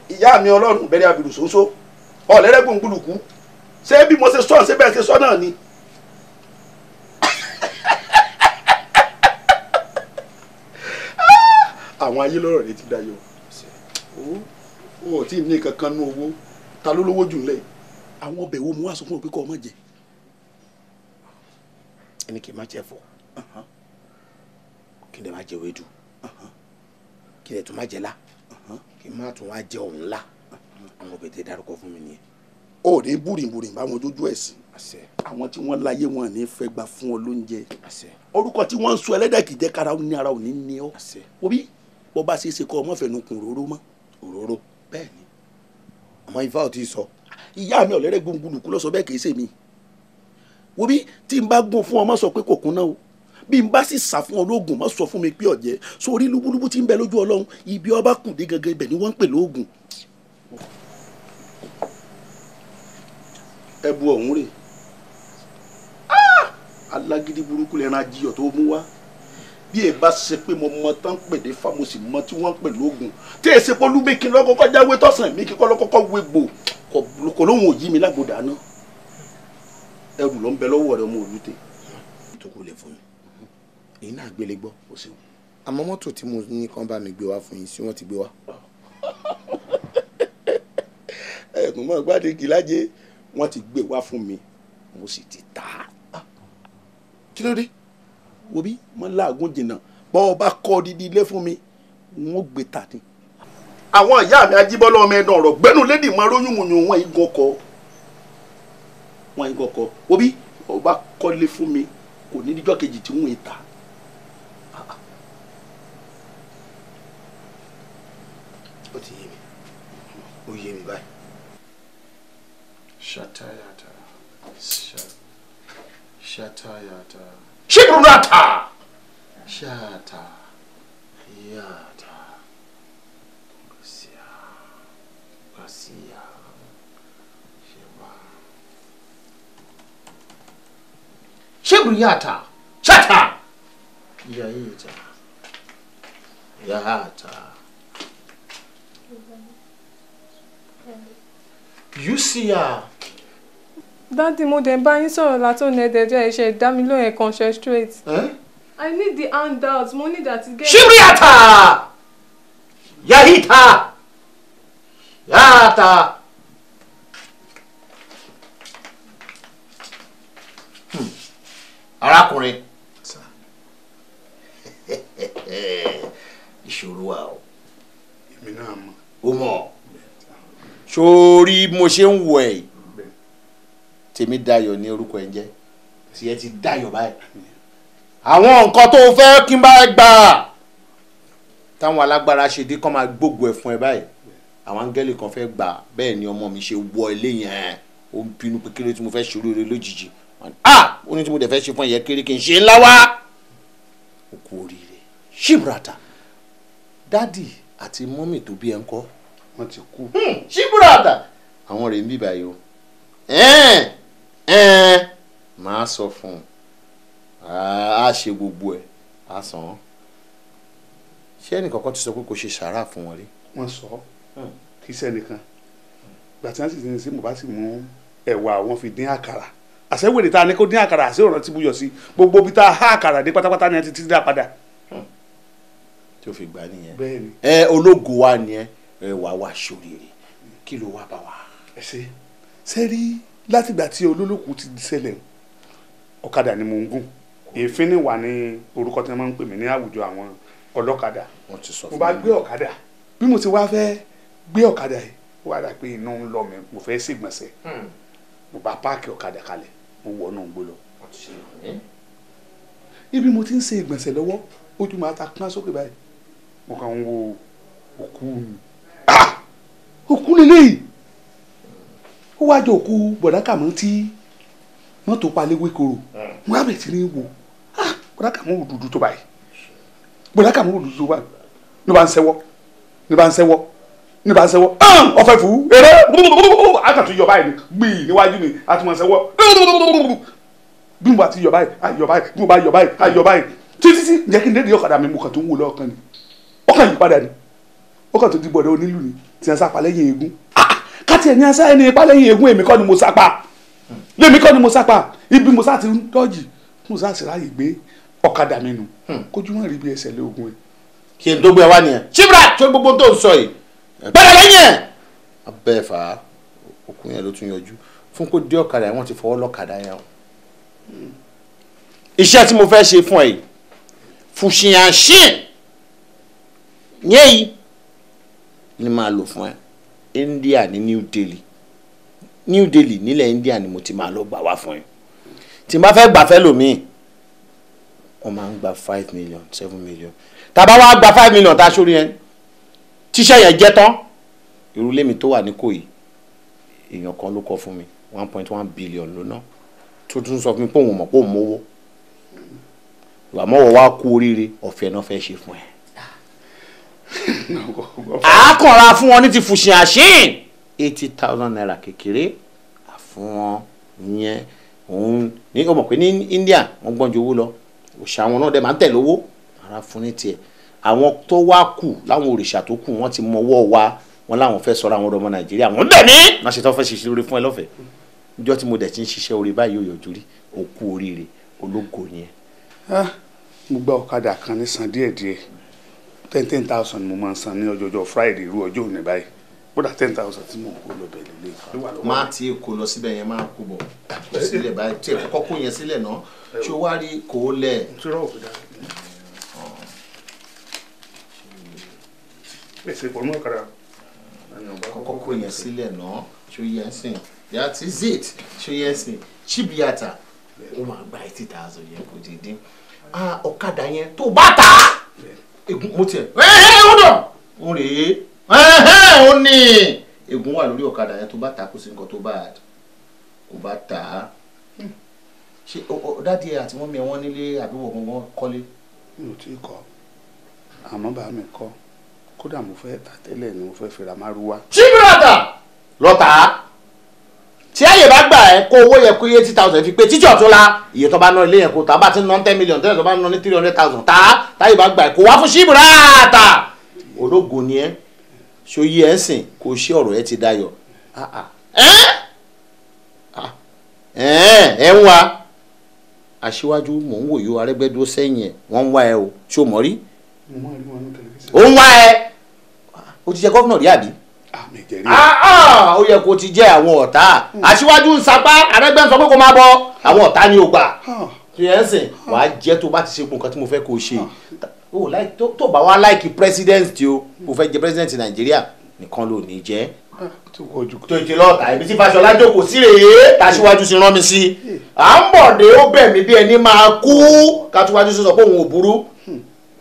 ìyá mi ọlọ́run bẹ̀rẹ̀ abirù ṣoṣo ọ̀lẹ́rẹ́gùn gbùlùkù ṣé bí mo ṣe sọ ṣé bẹ́ẹ̀ ṣe sọ náà ni. àwọn ayé lọ́rọ̀ rẹ ti dayọ̀ o ò tí ì ní kankan nú owó ta ló lówó jù lẹ́yìn àwọn ọbẹ̀ wo mo wá sọ fún ọ pé kọ́ ọ má jẹ ẹni kì í má jẹ fọ kí ni má jẹ wédú kí ni tún má jẹ lá kí n má tún wá jẹ òun lá àwọn ọbẹ̀ tẹ dárúkọ fún mi nìyẹn. ó ní búrìnbúrìn báwọn dójú ẹ̀sìn àwọn tí wọ́n láyé wọn ní fẹ́ gbà fún ọ lóúnjẹ orúkọ tí wọ́n ń sọ ẹlẹ́dẹ̀ kì í jẹ́ kára ní ara ò ní ní ọ òbí bó bá ṣe é ṣe kọ́ ọmọ fẹ̀nu kun òróró mọ́ òróró bẹ́ẹ̀ ni àmọ́ ifá ò tí ì sọ ìyá mi ọ̀lẹ́rẹ́ gbòǹgbòǹkú lọ sọ bẹ́ẹ̀ kì í ṣe mi wo bí tí n bá gún fún ọ má sọ pé kò kún náà o bí n bá sì sà fún ọ lóògùn má sọ fún mi pé ọ̀jẹ́ sórí lúbúlúbú tí ń bẹ lójú ọlọ́run ibi ọba kù dé gangan ibẹ̀ ni wọ́n ń pè lóògùn. ẹ bu ọ̀hún rè alágídí burúkú lẹ́ran ajíyọ̀ tó mú wá bí ẹ bá ṣe pé mo mọ tán pèdè fámọsì mọ tí wọ́n ń pè lóògùn tí èsì polú mi kí n lọ́kọ́kọ́ jáwé tọ̀sán mi kí kọ́ lọ́kọ́kọ́ wé gbò kò lóhùn òyì mi lágbódà náà ẹrù ló ń bẹ lọ́wọ́ rẹ ọmọ olùtẹ tó kò lè fún mi èyí náà gbélé gbọ́ ó sì wù. àmọ́ mọ́tò tí mo ní kán bá mi gbé wá fún yín sí wọ́n ti gbé wá. ẹ̀kún mọ́ gbádégì lájẹ́ wọ́n ti gbé wá fún mi mo sì ti tà á. kí ló dé wo bí mo láàgùn jìnnà bọ́ ọ bá kọ́ dídí ilé fún mi wọ́n gbé tà ní. àwọn ìyá mi ajíbọ́lá ọmọ ẹ̀dán ọ̀rọ̀ gbẹ́nu lédì máa róyún mùyún wọn igun ọkọ̀ wọn igun ọkọ̀ wo bí ọ bá kọ́lé fún mi kò ní díjọ́ kejì tí wọ́n ta. ó ti yé mi ó yé mi báyìí. Shatayata. Shatayata. Shibrunata. Shata. Yata. Gasia. Gasia. Sheba. Shibrunata. Shata. Yaita. Yata. You see her. Daddy, mo dẹ̀ bá yín sọ̀rọ̀ látọ̀ ní ẹ̀dẹ̀jọ́ ẹ̀ṣẹ̀ dá mi lóhùn ẹ̀ concentrate. I need the handouts. Mo need that to get. Shibriata! Yahita! Yata! Arákùnrin. Ìṣòro wa o. Èmi náà mọ̀. O mọ̀. Sórí mo ṣe ń wò ẹ́. Tèmi Dayọ̀ ní orúkọ ẹ̀ ń jẹ́. Tí ẹ ti Dayọ̀ báyìí. Àwọn nǹkan tó fẹ́ kí n bá gbà. Táwọn alágbára ṣe dé kán máa gbógun ẹ̀ fún ẹ báyìí. Àwọn áńgẹ́lì kan fẹ́ gbà bẹ́ẹ̀ ni ọmọ mi ṣe wọ ilé yẹn. Ó ń bínú pé kéré tí mo fẹ́ ṣe oríire lójijì. Ó ní tí mo dẹ̀ fẹ́ ṣe fún ẹ̀yẹ kéré kí n ṣe ńlá wá. Ó kú oríire. Shibrata. Dádì àti mọ́mì tó bí ẹ ń kọ́. Wọ́n ti kú. Shibrata. Àwọn rèé ń bí báyìí o. Máa sọ fún un. A ṣe gbogbo ẹ̀. A sàn án. Ṣé ẹnì kankan ti sọ pé kò ṣe sàárà fún wọn rí? Wọ́n sọ kì í sẹ́nìkan. Ìgbà tí wọ́n sì ti mo bá sì mú ẹ̀wà wọn fi dín àkàrà. Àṣẹwèrè tá a ní kó dín àkàrà àṣẹ ọ̀rọ̀ tí buyọ̀ sí gbogbo ibi tá a há àkàrà dé pátápátá ni ẹ ti ti dá padà. Tí o fi gbà nìyẹn. Bẹ́ẹ̀ni. Ológo wa ni ẹ wà wá ṣoríire kí ló wá bá wa. Ẹ ṣe rí látìgbà tí olólùkù ti ṣẹlẹ̀ ọ̀kadà ni mò ń gùn èéfín ni wà ní orúkọ tí wọ́n máa ń pè mí ní àwùjọ àwọn ọlọ́kadà. Wọ́n ti sọ fún mi. mo bá gbé ọ̀kadà bí mo ti wá fẹ́ gbé ọ̀kadà yìí ó wá dà pé inú ń lọ mi mo fẹ́ ṣègbọ̀nsẹ̀ mo bá páàkì ọ̀kadà kalẹ̀ mo wọ̀ náà gbó lọ. ibi mo ti ń ṣe ìgbọ̀nsẹ̀ lọ́wọ́ ojú máa ta kán sókè báyìí mo kàn ń wo òkú mi. òkú lélẹ́yìí ó wájú òkú bọ̀dákàmọ́ tí mọ́tò palẹ̀ wékoro wọ́n á bẹ̀ tí ní wo bọ̀dákàmọ́ òdúdú tó báyìí bọ̀dákàmọ́ òdúdú tó báyìí ní bá ń sẹ́wọ́ ọ̀fẹ́ fún eré àkàtú yọ báyìí gbìyì níwájú mi àtúmọ̀ sẹ́wọ́ bí mo bá ti yọ báyìí ayọ̀ báyìí bí mo bá yọ báyìí ayọ̀ báyìí títí jẹ́ kí n dédé ọ̀kadà mi mo kàn tó ń wò lọ́ọ̀kan ni ọkàn yìí padà ni ọkàn tó di bọ̀dọ̀ onílù ni tí wọ́n sápa lẹ́yìn eégún káti ẹ̀ ní asá ẹni ipá lẹ́yìn eégún èmi kọ́ ni mo sápa lèmi kọ́ ni mo sápa ibi mo sá ti ń dọ́jì mo sá sì ráyè gbé ọ̀kadà mi nù kójú wọn rí bí ẹsẹ̀ lé ogun ẹ̀. kí n tó gbé wá nìyẹn Shibra tó gbogbo tó ń sọ yìí bẹ́ẹ̀ lẹ́yìn ẹ̀. abẹ́ fà á okùn yẹn ló tún yọjú fún kó dé ọ̀kadà yẹn wọ́n ti fọwọ́ lọ́kadà yẹn o. iṣẹ́ tí mo fẹ́ ṣe fún ẹ yìí fùṣìyànṣìn yẹn yìí ni máa lò fún ẹ India ní New Delhi nílẹ̀ India ni mo ti máa lọ gbà wá fún ẹ tí n bá fẹ́ gbà fẹ́ lòmíì wọ́n máa ń gba 5 million 7 million tàbá wá gba 5 million tá a sórí yẹn tíṣẹ́ yẹn jẹ́ tán ìrúlé mi tó wà ní Ìkòyí èèyàn kan ló kọ́ fún mi 1.1 billion ló ná tó tún sọ fún mi pé òun mọ̀ pé òun mówó ìwàmọ́wọ́ wá kú oríire ọ̀fẹ́ náà fẹ́ ṣe fún ẹ. àákànra fún wọn ní ti fùṣìn àṣìn 80,000 naira kékeré àfún wọn yẹn òun ní ọmọ pé ní India wọ́n gbọ́n ju owó lọ òṣà wọn náà dẹ̀ máa ń tẹ̀lé owó ara fún ní tiẹ̀ àwọn tó wá kù láwọn òrìṣà tó kù wọ́n ti mọwọ́ wa wọn láwọn fẹ́ sọ̀rọ̀ àwọn ọmọ Nàìjíríà wọ́n dẹ̀ ní má ṣe tó fẹ́ ṣiṣẹ́ orí fún ẹ lọ́fẹ̀ẹ́ níjọ́ tí mo dẹ̀ ti ń ṣiṣẹ́ orí báyìí yóò yọjú rí òkú oríire ológo yẹn. mo gba ọ̀kadà kan ní san díẹ̀díẹ̀ 10,000 mo máa ń san ní ọjọ́jọ́ Friday irú ọjọ́ òní báyìí bódà 10,000 tí mo kó lọ bẹ̀rẹ̀ lé. má ti kó lọ síbẹ̀ yẹn máa kó bọ̀ kó sílẹ̀ báyìí tí ẹ̀ kọ́kọ́ kó yẹn sílẹ̀ náà ṣé o wá rí kó lẹ̀. kọ́kọ́ kó yẹn sílẹ̀ náà ṣó yẹn sìn that is it ṣó yẹn sìn Chibiata ó máa gba 80,000 yẹn kò dídín ọ̀kadà yẹn tó bá ta egun mo tiẹ̀ ó dọ̀ ó rèé ó ní egun wà lórí ọ̀kadà yẹn tó bá ta kó sí nǹkan tó bá kó bá ta á ṣe dádì ẹ àti mọ́mí ẹ wọ́n nílé àbíwọ̀ gbọ́ngàn kọ́lé. mi ò tí ì kọ́ àmọ́ bá mi kọ́ kódà mo fẹ́ ta tẹ́lẹ̀ ni mo fẹ́ fẹ́ra márúwá. Chibrata lọ́tà tí àyè bá gbà ẹ́ kó owó yẹ kó 80,000 fi pé títí ọ̀tún la iye tó bá ná ilé yẹn kó tá bá ti ná 10 million tẹ́lẹ̀ tó bá ná ní 300,000 táyè bá gbà ẹ́ kó wá fún ṣíìbù ráàtà ológo ni ẹ́ ṣó yí ẹ́ sìn kó ṣe ọ̀rọ̀ ẹ ti dayọ̀ ẹ ń wá aṣíwájú mò ń wòye Arẹ́gbẹ́dúró sẹ́yìn ẹ̀ wọ́n ń wá ẹ o ṣó mọ̀ rí ó ń wá ẹ ó ti jẹ́ gọ́fúnà rí àbí ó yẹ kó ti jẹ́ àwọn ọ̀tá aṣíwájú ń sapá Arẹ́gbẹ́ ń sọ pé kó máa bọ̀ àwọn ọ̀tá ni ó gbà ṣe ẹ́ sìn wàá jẹ́ tó bá ti ṣe nǹkan tí mo fẹ́ kó o ṣe tó bá wá láìkì president tí o fẹ́ jẹ president Nàìjíríà nìkan ló ní jẹ́ tó ìtì lọ́ọ̀tà ibi tí Fáṣọlá jókòó sí rèé tàṣíwájú sí rán mi sí à ń bọ̀ dé ó bẹ̀ mí bí ẹni máa kú kátúwájú sí sọ pé òun ò burú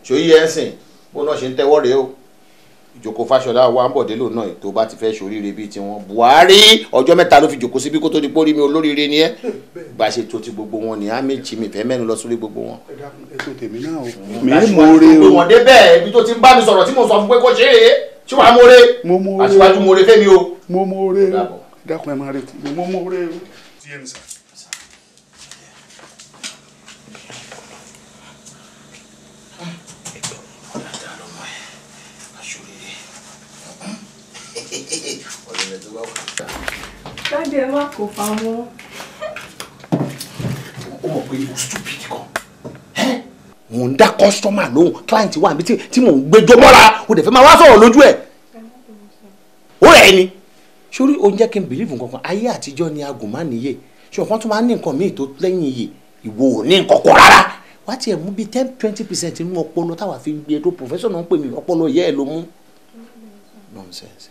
ṣòyí ẹ̀ ń sìn bó náà ṣe ń tẹ́wọ́ rèé o ìjókòó Fáṣọlá wa ń bọ̀ dé lónà tó bá ti fẹ́ ṣoríire bíi tiwọn Buhari ọjọ́ mẹ́ta ló fi jókòó síbí kó tó di pórí mi olóríire ni ẹ́ bá ṣe tó ti gbogbo wọn ní àmẹ́jì mi fẹ́ mẹ́nu lọ sórí gbogbo wọn. ètò tèmi náà o mi ò mọ̀ọ́rẹ́ o. ìwọ̀n dé bẹ́ẹ̀ ibi tó ti ń bá mi sọ̀rọ̀ tí mo sọ fún pé kó ṣe é ṣé wàá mọ̀ọ́rẹ́ aṣíwájú mọ̀ọ́rẹ́ fẹ́mi o. mo mọ̀ọ́rẹ́ o dákun ẹ máa retí mo mọ̀ọ́rẹ́ o. Dáàdi ẹ má kó fa wọn. ó mọ̀ pé o stupid kan mò ń dá customer lóhùn client wà níbi tí mò ń gbẹjọ́ mọ́ra o dẹ̀ fẹ́ máa wá sọ̀rọ̀ lójú ẹ̀ ó rẹ̀ ni sórí o ń jẹ́ kí n believe nǹkan kan ayé àtijọ́ ni agùn má níyè ṣùgbọ́n tó máa ń ní nǹkan míì tó lẹ́yìn iyè ìwọ ò ní nǹkan kan rárá wá tiẹ̀ mú bíi 10-20% nínú ọpọlọ táwa fi ń gbé tó professor náà ń pè mí ọpọlọ yẹ́ ẹ ló mú nonsense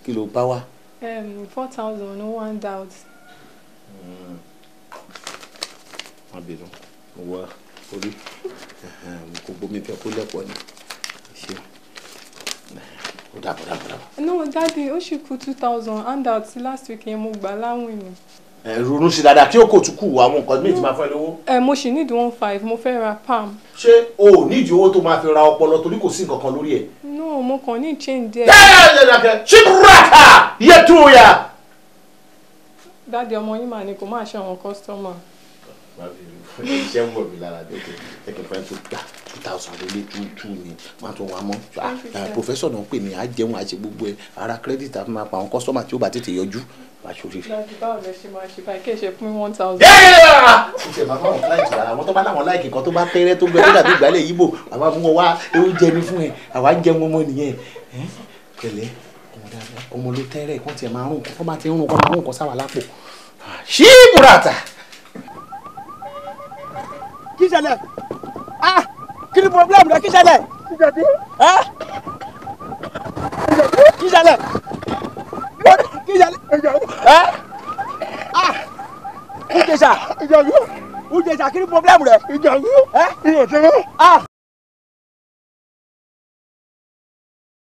kí ló bá wá. 4,000 no one doubt. má bínú mo wá orí kò gbómi fẹ́ kó lẹ́pọ̀ ni ṣe ó dàbọ̀. No daddy ó sì kú 2,000 handout sí last week yẹn mo gbà láwìn ni. ronú sí dáadáa kí ó kò tún kù àwọn nǹkan míì tí máa fẹ́ lówó. mo sì need 1.5 mo fẹ́ ra palm. ṣé o ò nídìí owó tó máa fi ra ọpọlọ torí kò sí nǹkan kan lórí ẹ̀. no mo kàn ní change díẹ̀. ṣíbraka yẹ tó yà. dáàdi ọmọ yín mà ní kò máa ṣe àwọn kọ́sítọ́mà. iṣẹ́ ń bọ̀ mí lára dókè ẹ̀kẹ́ fẹ́ tó gbà 2,000 lélẹ̀ 2 ni máa tó wà mọ́ professor náà pè mí á jẹun àṣẹ gbogbo ẹ̀ ara credit àfi máa pa àwọn kọ́sítọ́mà tí ó bá tètè yọjú bá ṣòrí. dáàdi báwo lẹ ṣe máa ṣe báyìí kí ẹ ṣe pín 1,000. ṣe máa fáwọn client lára àwọn tó bá láwọn láìkì kan tó bá tẹ́rẹ́ tó gbẹ tó dàbí ìgbàlẹ̀ yìí bò àwa mú wọn wá oúnjẹ ní fún ẹ àwa ń jẹun ọmọ nìyẹn pẹ̀lẹ́ ọmọ ló tẹ́rẹ̀ kán tiẹ̀ máa rún kán bá ti rún kán máa rún kán sáwà lápò ṣí bùràtà. kí ṣẹlẹ̀ kí ni problem rẹ kí ṣẹlẹ̀ kí ṣẹlẹ̀ Ujesa kí ni problem rẹ.